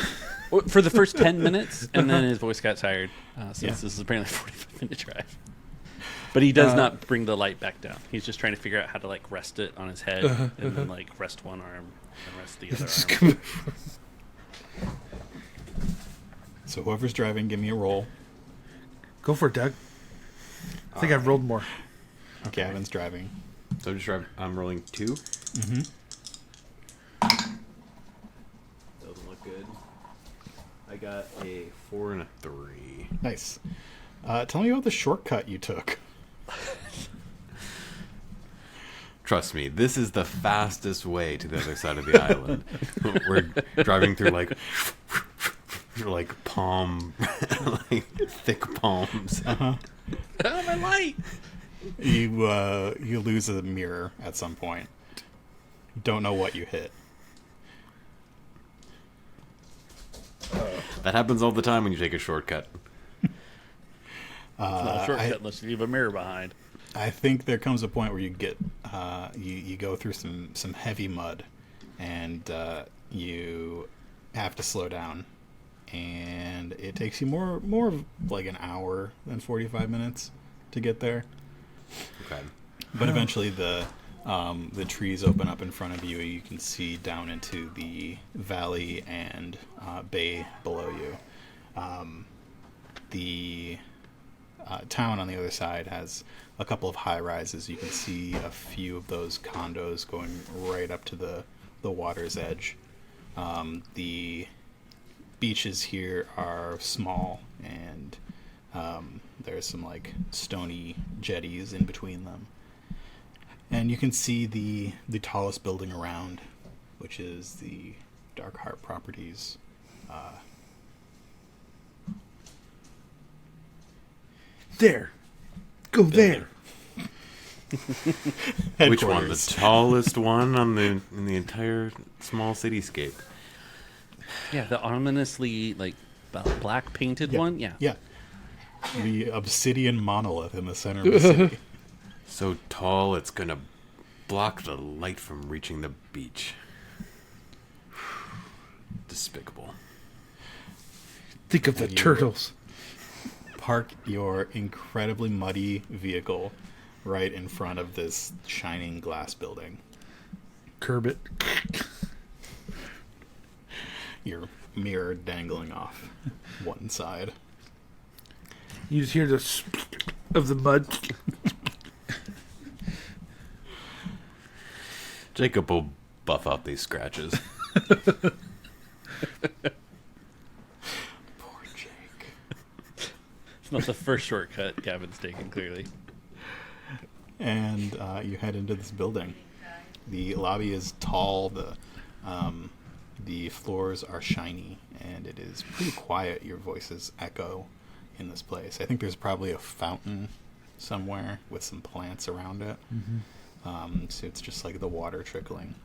For the first 10 minutes, and then his voice got tired. Since Yeah. this is apparently a 45-minute drive. But he does not bring the light back down. He's just trying to figure out how to like rest it on his head, and then like rest one arm and rest the other arm. So whoever's driving, give me a roll. Go for it, Doug. I think I've rolled more. Gavin's driving. So I'm rolling 2. Mm-hmm. Doesn't look good. I got a 4 and a 3. Nice. Tell me about the shortcut you took. Trust me, this is the fastest way to the other side of the island. We're driving through like palm, like thick palms. Uh-huh. Oh, my light! You lose a mirror at some point. Don't know what you hit. That happens all the time when you take a shortcut. It's not a shortcut unless you leave a mirror behind. I think there comes a point where you get you go through some heavy mud, and you have to slow down, and it takes you more of like an hour than 45 minutes to get there. Okay. But eventually the trees open up in front of you. You can see down into the valley and bay below you. The town on the other side has a couple of high rises. You can see a few of those condos going right up to the water's edge. The beaches here are small, and there's some like stony jetties in between them. And you can see the tallest building around, which is the Darkheart Properties. There. Go there. Which one? The Headquarters. tallest one in the entire small cityscape. Yeah, the ominously like black painted one. Yeah. Yeah. The obsidian monolith in the center of the city. So tall it's gonna block the light from reaching the beach. Despicable. Think of the You- turtles. Park your incredibly muddy vehicle right in front of this shining glass building. Curb it. Your mirror dangling off one side. You just hear the of the mud. Jacob will buff out these scratches. Poor Jake. It's not the first shortcut Gavin's taken, clearly. And you head into this building. The lobby is tall. The floors are shiny, and it is pretty quiet. Your voices echo in this place. I think there's probably a fountain somewhere with some plants around it. So it's just like the water trickling.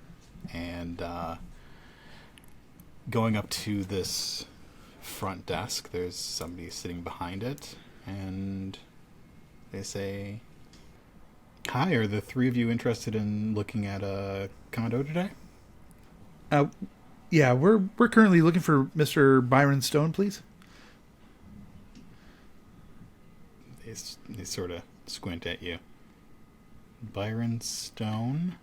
And going up to this front desk, there's somebody sitting behind it, and they say, "Hi, are the three of you interested in looking at a condo today?" Yeah, we're currently looking for Mr. Byron Stone, please. They sort of squint at you. Byron Stone?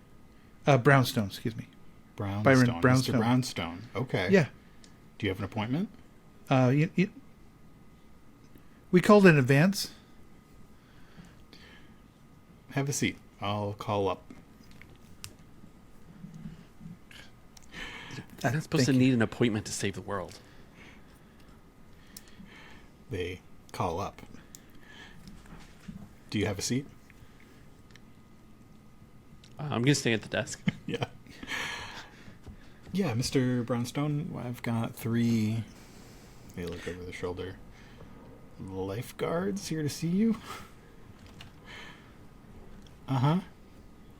Brownstone, excuse me. Brownstone. Byron Mr. Brownstone. Brownstone. Okay. Yeah. Do you have an appointment? We called in advance. Have a seat. I'll call up. You're not supposed to need an appointment to save the world. They call up. Do you have a seat? I'm going to stay at the desk. Yeah. Yeah, Mr. Brownstone, I've got 3... They look over the shoulder. Lifeguards here to see you? Uh-huh.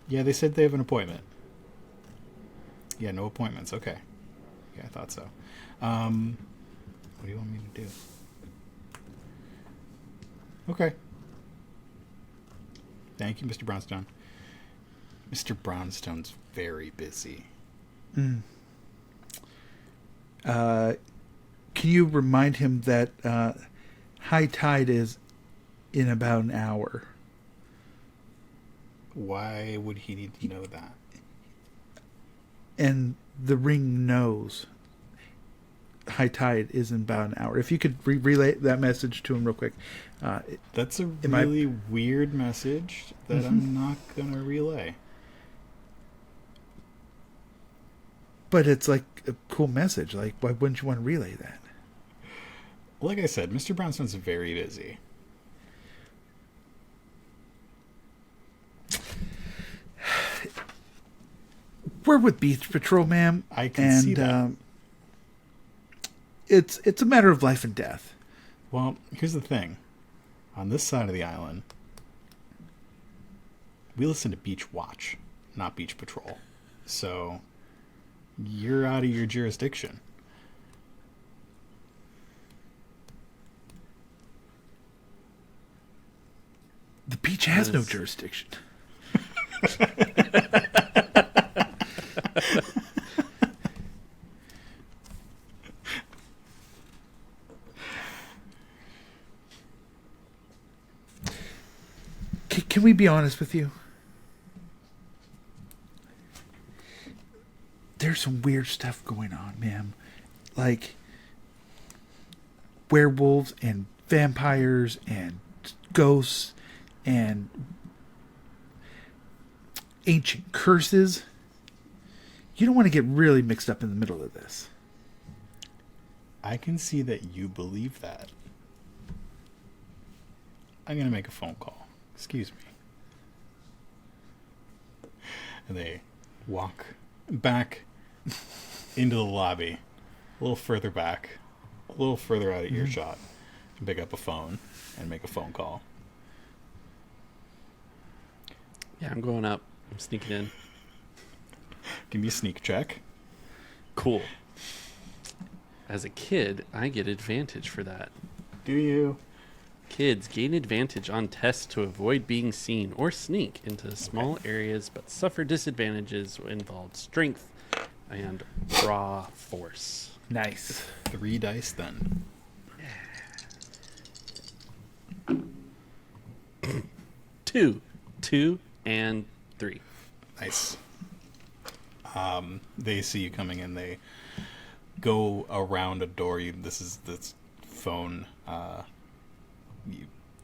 Yeah, they said they have an appointment. Yeah, no appointments. Okay. Yeah, I thought so. What do you want me to do? Okay. Thank you, Mr. Brownstone. Mr. Brownstone's very busy. Can can you remind him that high tide is in about an hour? Why would he need to know that? And the ring knows high tide is in about an hour. If you could relay that message to him real quick. That's a really weird message that I'm not going to relay. But it's like a cool message. Like, why wouldn't you want to relay that? Like I said, Mr. Brownstone's very busy. We're with Beach Patrol, ma'am. I can see that. It's a matter of life and death. Well, here's the thing. On this side of the island, we listen to Beach Watch, not Beach Patrol. So, you're out of your jurisdiction. The beach has no jurisdiction. Can we be honest with you? There's some weird stuff going on, ma'am. Like werewolves and vampires and ghosts and ancient curses. You don't want to get really mixed up in the middle of this. I can see that you believe that. I'm going to make a phone call. Excuse me. And they walk back into the lobby, a little further back, a little further out of earshot, and pick up a phone and make a phone call. Yeah, I'm going up. I'm sneaking in. Give me a sneak check. Cool. As a kid, I get advantage for that. Do you? Kids gain advantage on tests to avoid being seen or sneak into small areas, but suffer disadvantages involve strength and raw force. Nice. 3 dice then. Two and 3. Nice. They see you coming in. They go around a door. This phone.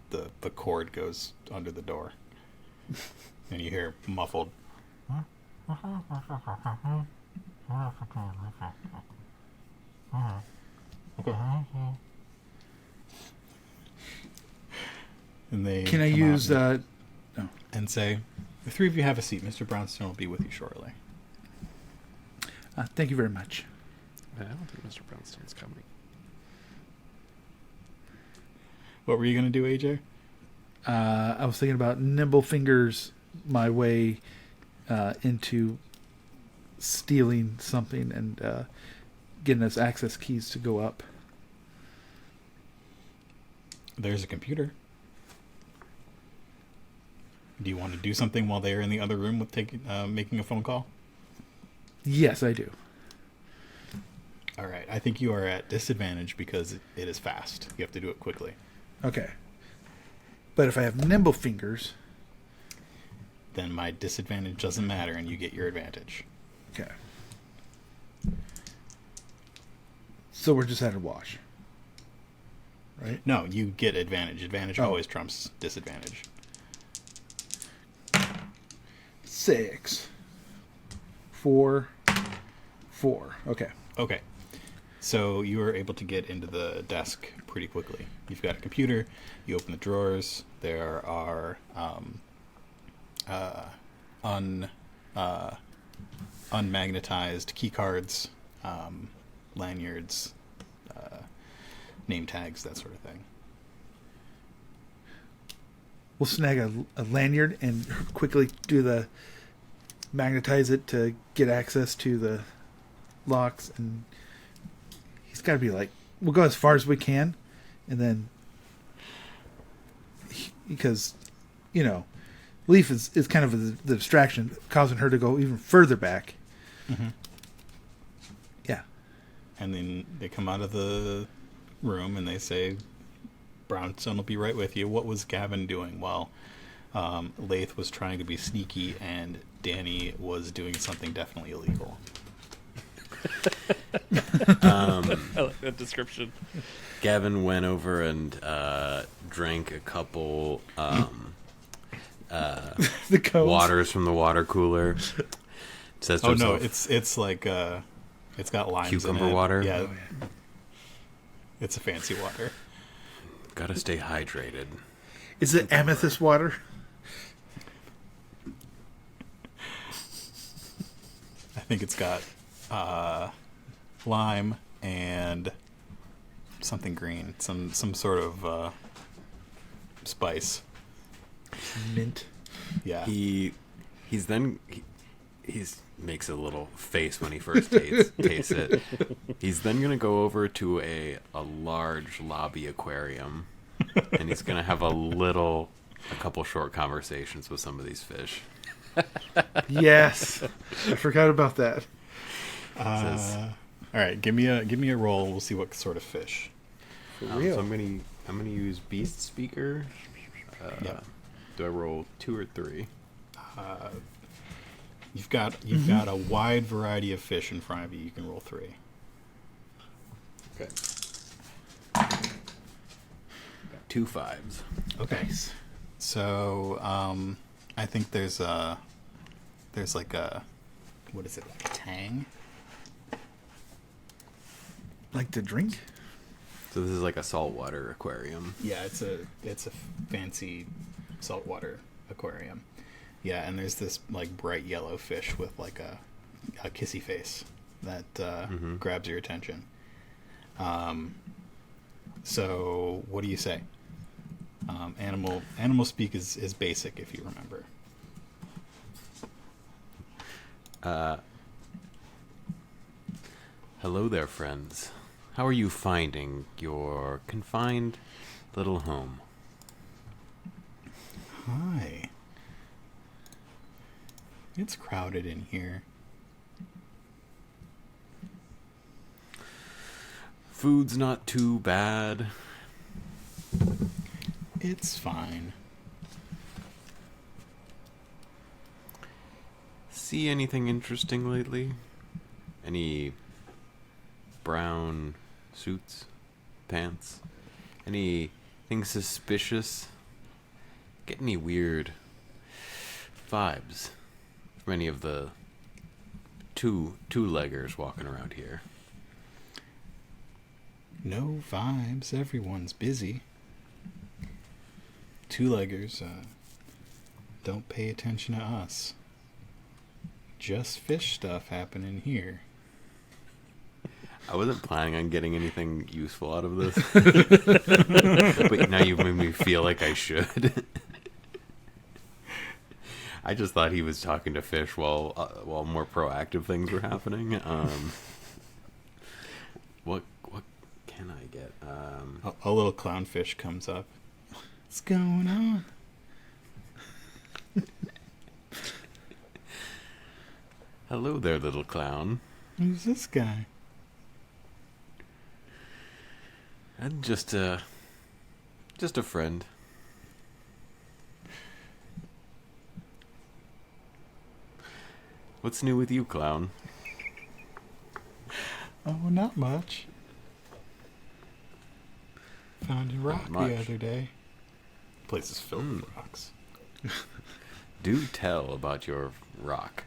The cord goes under the door, and you hear muffled. And they can I come use out and say, "The 3 of you have a seat. Mr. Brownstone will be with you shortly." thank you very much. I don't think Mr. Brownstone's coming. What were you going to do, AJ? I was thinking about nimble fingers my way into stealing something and getting us access keys to go up. There's a computer. Do you want to do something while they're in the other room with making a phone call? Yes, I do. All right. I think you are at disadvantage because it is fast. You have to do it quickly. Okay. But if I have nimble fingers... Then my disadvantage doesn't matter and you get your advantage. Okay. So we're just at a wash. Right? No, you get advantage. Advantage always trumps disadvantage. 6. 4. 4. Okay. Okay. So you are able to get into the desk pretty quickly. You've got a computer. You open the drawers. There are unmagnetized key cards, lanyards, name tags, that sort of thing. We'll snag a lanyard and quickly magnetize it to get access to the locks. And he's got to be like, we'll go as far as we can. And then, because, Leaf is kind of the distraction, causing her to go even further back. Mm-hmm. Yeah. And then they come out of the room and they say, Brownstone will be right with you. What was Gavin doing? Well, Lath was trying to be sneaky and Danny was doing something definitely illegal. I like that description. Gavin went over and drank a couple The codes. waters from the water cooler. Says to Oh no, himself, it's like it's got limes Cucumber in it. water? Yeah, Oh, yeah. it's a fancy water. gotta stay hydrated. Is it amethyst water? I think it's got lime and something green, some sort of spice. Mint. Yeah. He makes a little face when he first tastes it. He's then gonna go over to a large lobby aquarium, and he's gonna have a couple short conversations with some of these fish. Yes. I forgot about that. Says, All right, give me a roll. We'll see what sort of fish. For so real. I'm gonna use Beast Speaker. Yeah. Do I roll 2 or 3? You've got a wide variety of fish in front of you. You can roll 3. Okay. Got 2 5s. Okay. So I think there's like a, what is it, like a tang? Like to drink? So this is like a saltwater aquarium. Yeah, it's a fancy saltwater aquarium. Yeah, and there's this like bright yellow fish with like a kissy face that grabs your attention. So what do you say? Animal speak is basic, if you remember. Hello there, friends. How are you finding your confined little home? Hi. It's crowded in here. Food's not too bad. It's fine. See anything interesting lately? Any brown suits, pants? Anything suspicious? Get any weird vibes from any of the two-leggers walking around here? No vibes. Everyone's busy. Two-leggers don't pay attention to us. Just fish stuff happening here. I wasn't planning on getting anything useful out of this. But now you've made me feel like I should. I just thought he was talking to fish while more proactive things were happening. What can I get? A little clownfish comes up. What's going on? Hello there, little clown. Who's this guy? I'm just a friend. What's new with you, clown? Oh, not much. Found a rock much. the other day. Place is filled with rocks. Do tell about your rock.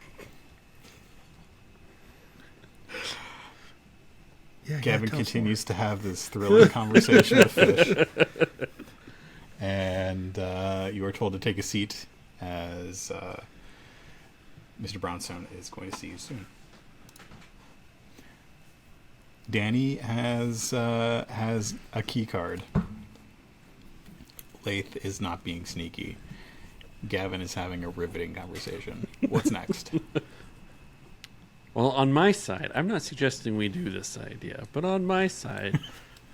Yeah, Gavin tell us continues to have this thrilling conversation with fish. And you are told to take a seat as Mr. Brownstone is going to see you soon. Danny has a key card. Lath is not being sneaky. Gavin is having a riveting conversation. What's next? Well, on my side, I'm not suggesting we do this idea, but on my side,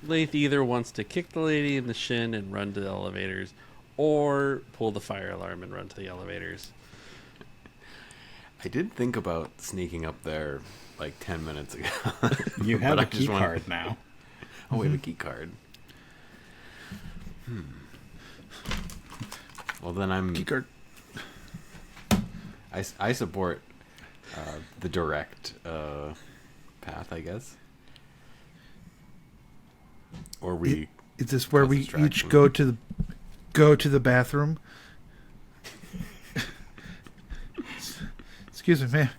Lath either wants to kick the lady in the shin and run to the elevators, or pull the fire alarm and run to the elevators. I did think about sneaking up there like 10 minutes ago. You have But a key card now. Oh, we have a key card. Well, then I'm... Key card. I support the direct path, I guess. Or we... Is this where cause we distraction. each go to the bathroom? Excuse me, ma'am.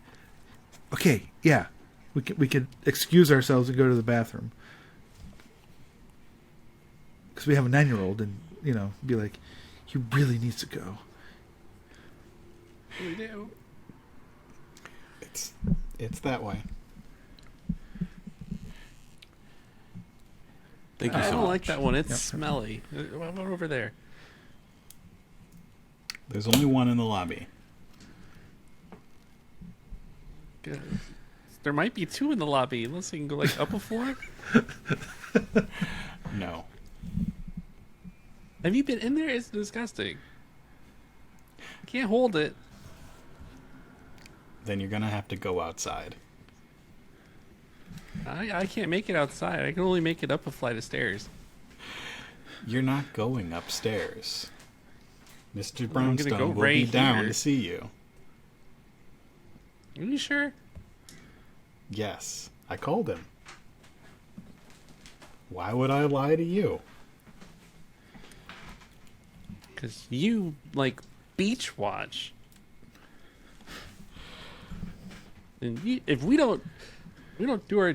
Okay, yeah. We could excuse ourselves and go to the bathroom. Because we have a 9-year-old and, be like, he really needs to go. We do. It's that way. Thank you so I don't much. like that one. It's Yep. smelly. What about over there? There's only one in the lobby. Good. There might be 2 in the lobby, unless we can go like up a floor. No. Have you been in there? It's disgusting. Can't hold it. Then you're gonna have to go outside. I can't make it outside. I can only make it up a flight of stairs. You're not going upstairs. Mr. Well, I'm gonna Brownstone go will be right down here. to see you. Are you sure? Yes, I called him. Why would I lie to you? Because you like beach watch. And if we don't do our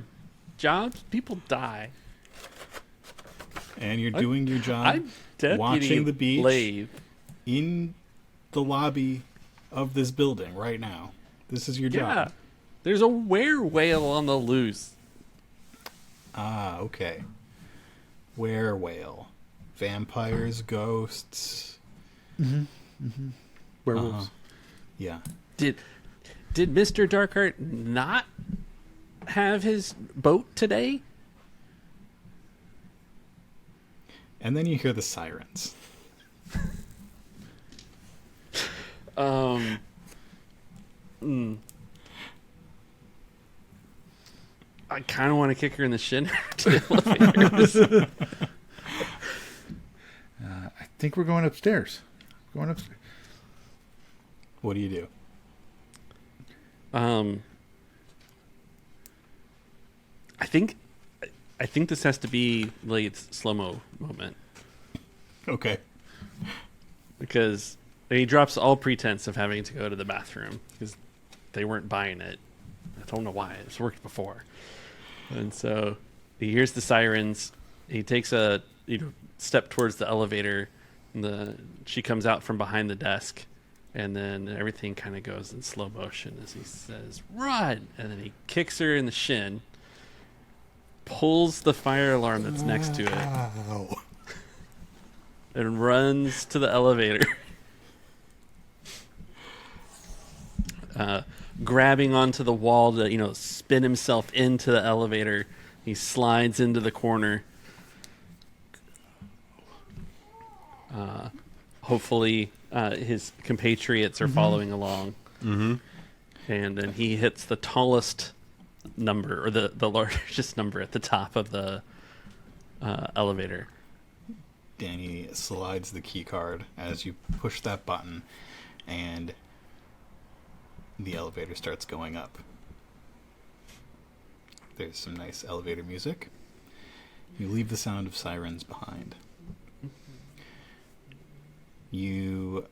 jobs, people die. And you're doing your job I'm deputy watching the beach Lathe. in the lobby of this building right now. This is your Yeah. job. There's a whale on the loose. Ah, okay. Were-whale. Vampires, ghosts. Werewolves. Yeah. Did Mr. Darkheart not have his boat today? And then you hear the sirens. I kind of want to kick her in the shin to the elevators. I think we're going upstairs. Going upstairs. What do you do? I think this has to be Late's slow-mo moment. Okay. Because he drops all pretense of having to go to the bathroom because they weren't buying it. I don't know why. It's worked before. And so he hears the sirens. He takes a step towards the elevator. And she comes out from behind the desk. And then everything kind of goes in slow motion as he says, "Run!" And then he kicks her in the shin, pulls the fire alarm that's next to it, Wow. and runs to the elevator. Grabbing onto the wall to, spin himself into the elevator. He slides into the corner. Hopefully, his compatriots are following along. Mm-hmm. And then he hits the tallest number, or the largest number at the top of the elevator. Danny slides the key card as you push that button, and the elevator starts going up. There's some nice elevator music. You leave the sound of sirens behind. You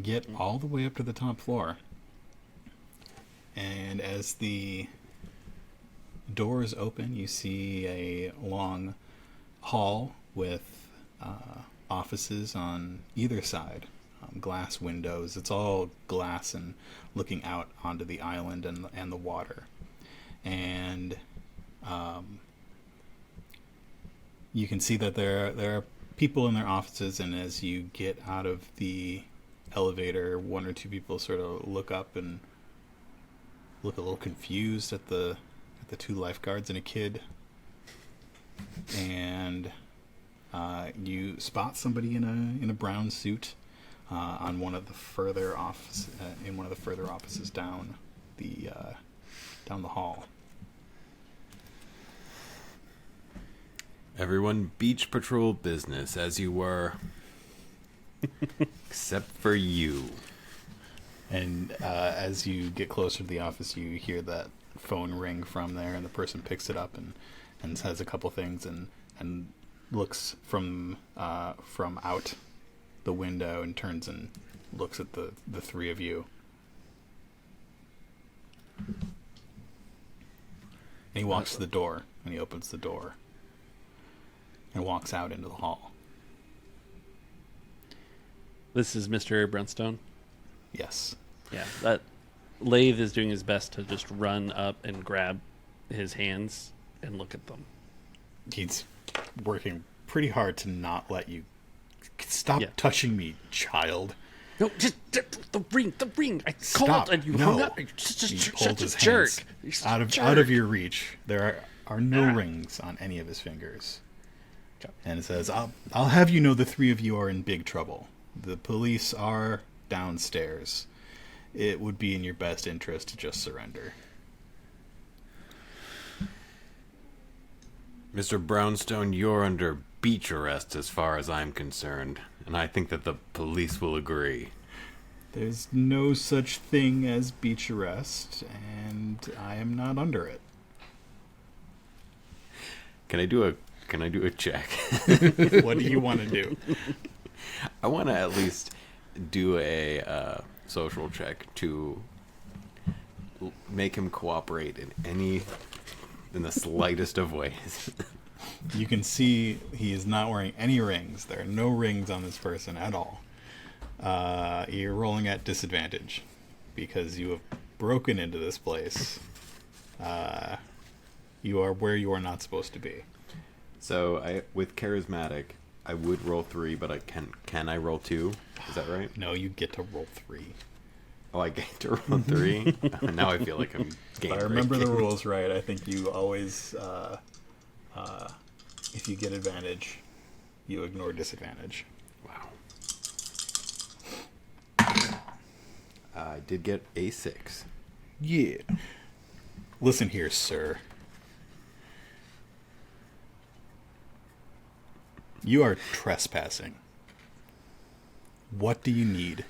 get all the way up to the top floor. And as the doors open, you see a long hall with offices on either side. Glass windows. It's all glass and looking out onto the island and the water. And you can see that there are people in their offices, and as you get out of the elevator, one or two people sort of look up and look a little confused at the two lifeguards and a kid. And you spot somebody in a brown suit on one of the further offices down the hall. Everyone beach patrol business as you were. Except for you. And as you get closer to the office, you hear that phone ring from there, and the person picks it up and says a couple things and looks from out the window and turns and looks at the three of you. And he walks to the door, and he opens the door and walks out into the hall. This is Mr. Brunstone. Yes. Yeah, that Lath is doing his best to just run up and grab his hands and look at them. He's working pretty hard to not let you stop touching me, child. No, just the ring. I Stop. called and you No. hung up. He Such pulled a his jerk. hands You're such out a of jerk. your reach. There are no rings on any of his fingers. Okay. And it says, I'll have you know the three of you are in big trouble. The police are downstairs. It would be in your best interest to just surrender. Mr. Brownstone, you're under beach arrest as far as I'm concerned, and I think that the police will agree. There's no such thing as beach arrest, and I am not under it. Can I do a check? What do you want to do? I want to at least do a social check to make him cooperate in the slightest of ways. You can see he is not wearing any rings. There are no rings on this person at all. You're rolling at disadvantage because you have broken into this place. You are where you are not supposed to be. So with charismatic, I would roll 3, but can I roll 2? Is that right? No, you get to roll 3. Oh, I get to roll 3? Now I feel like I'm game If I remember the breaking. rules right, I think you always, if you get advantage, you ignore disadvantage. Wow. I did get a 6. Yeah. Listen here, sir. You are trespassing. What do you need?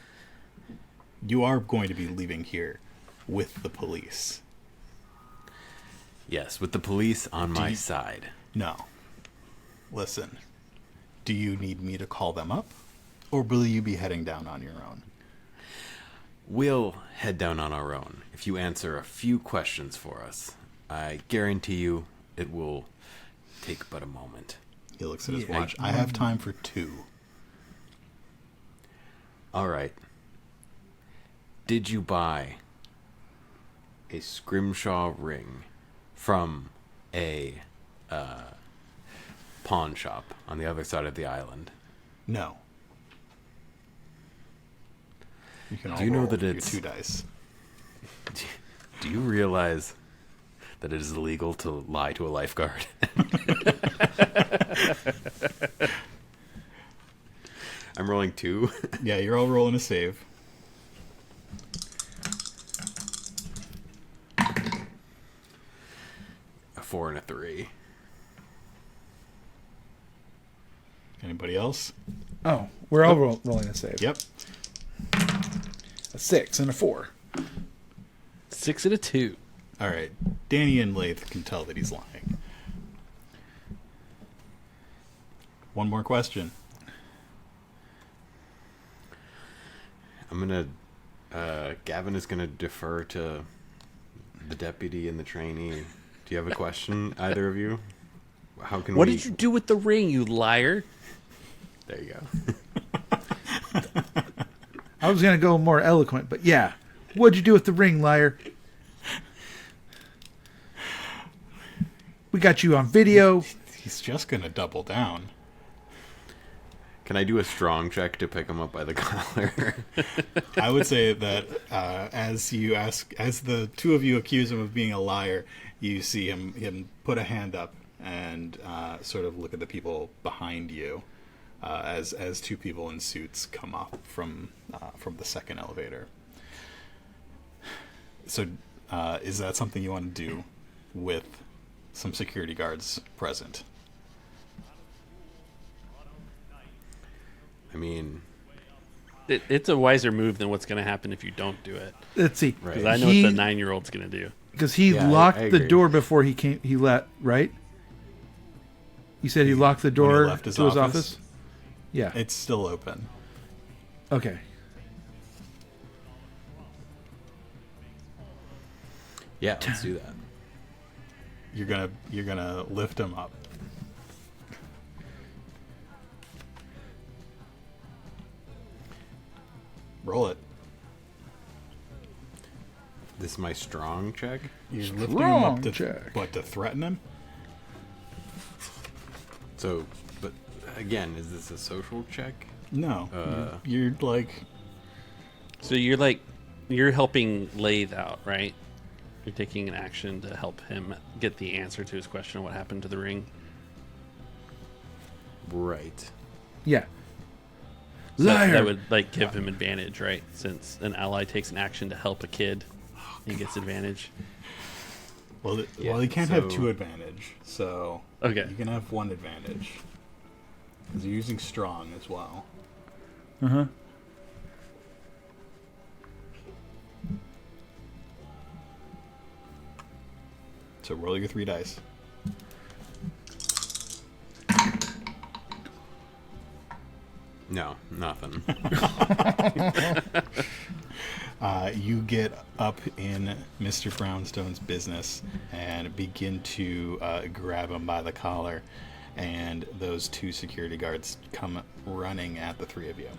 You are going to be leaving here with the police. Yes, with the police on my you- side. No. Listen. Do you need me to call them up? Or will you be heading down on your own? We'll head down on our own if you answer a few questions for us. I guarantee you it will take but a moment. He looks at his Yeah. watch. I have time for 2. All right. Did you buy a scrimshaw ring from a pawn shop on the other side of the island? No. You can Do you know roll that your it's- 2 dice. Do you realize that it is illegal to lie to a lifeguard? I'm rolling 2. Yeah, you're all rolling a save. A 4 and a 3. Anybody else? Oh, we're all rolling a save. Yep. A 6 and a 4. 6 and a 2. All right. Danny and Lath can tell that he's lying. One more question. I'm gonna. Gavin is gonna defer to the deputy and the trainee. Do you have a question, either of you? How can What we? did you do with the ring, you liar? There you go. I was going to go more eloquent, but yeah. What'd you do with the ring, liar? We got you on video. He's just going to double down. Can I do a strong check to pick him up by the collar? I would say that as the two of you accuse him of being a liar, you see him put a hand up and sort of look at the people behind you as 2 people in suits come up from the second elevator. So, is that something you want to do with some security guards present? I mean, It's a wiser move than what's going to happen if you don't do it. Let's see. Right. Because I know what the 9-year-old's going to do. Because he Yeah, locked I the agree. door before he came. He let right. You said he locked the When he door left his to his office? office. Yeah. It's still open. Okay. yeah, let's do that. You're gonna lift him up. Roll it. This is my strong check. You're lifting him up Strong to check. what, to threaten him? So, but again, is this a social check? No. You're like, So you're helping Lath out, right? You're taking an action to help him get the answer to his question of what happened to the ring. Right. Yeah. So Liar. that would like give him advantage, right? Since an ally takes an action to help a kid, he gets advantage. well, Yeah, well, he can't have so- 2 advantage, so Okay. you can have 1 advantage. Because you're using strong as well. Uh huh. So roll your 3 dice. No, nothing. You get up in Mr. Brownstone's business and begin to grab him by the collar, and those 2 security guards come running at the 3 of you.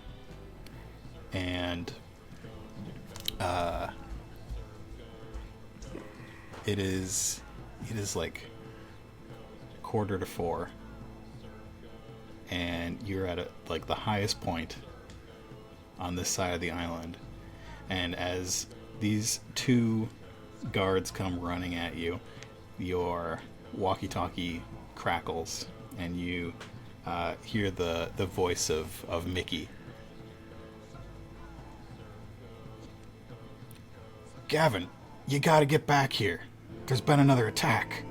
And it is like 3:45, and you're at like the highest point on this side of the island. And as these 2 guards come running at you, your walkie-talkie crackles, and you hear the voice of Mickey. Gavin, you gotta get back here. There's been another attack.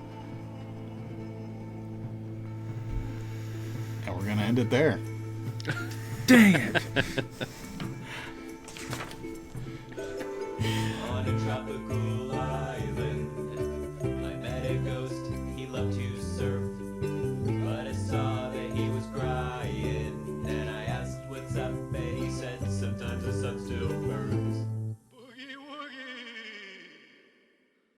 And we're gonna end it there. Dang it. On a tropical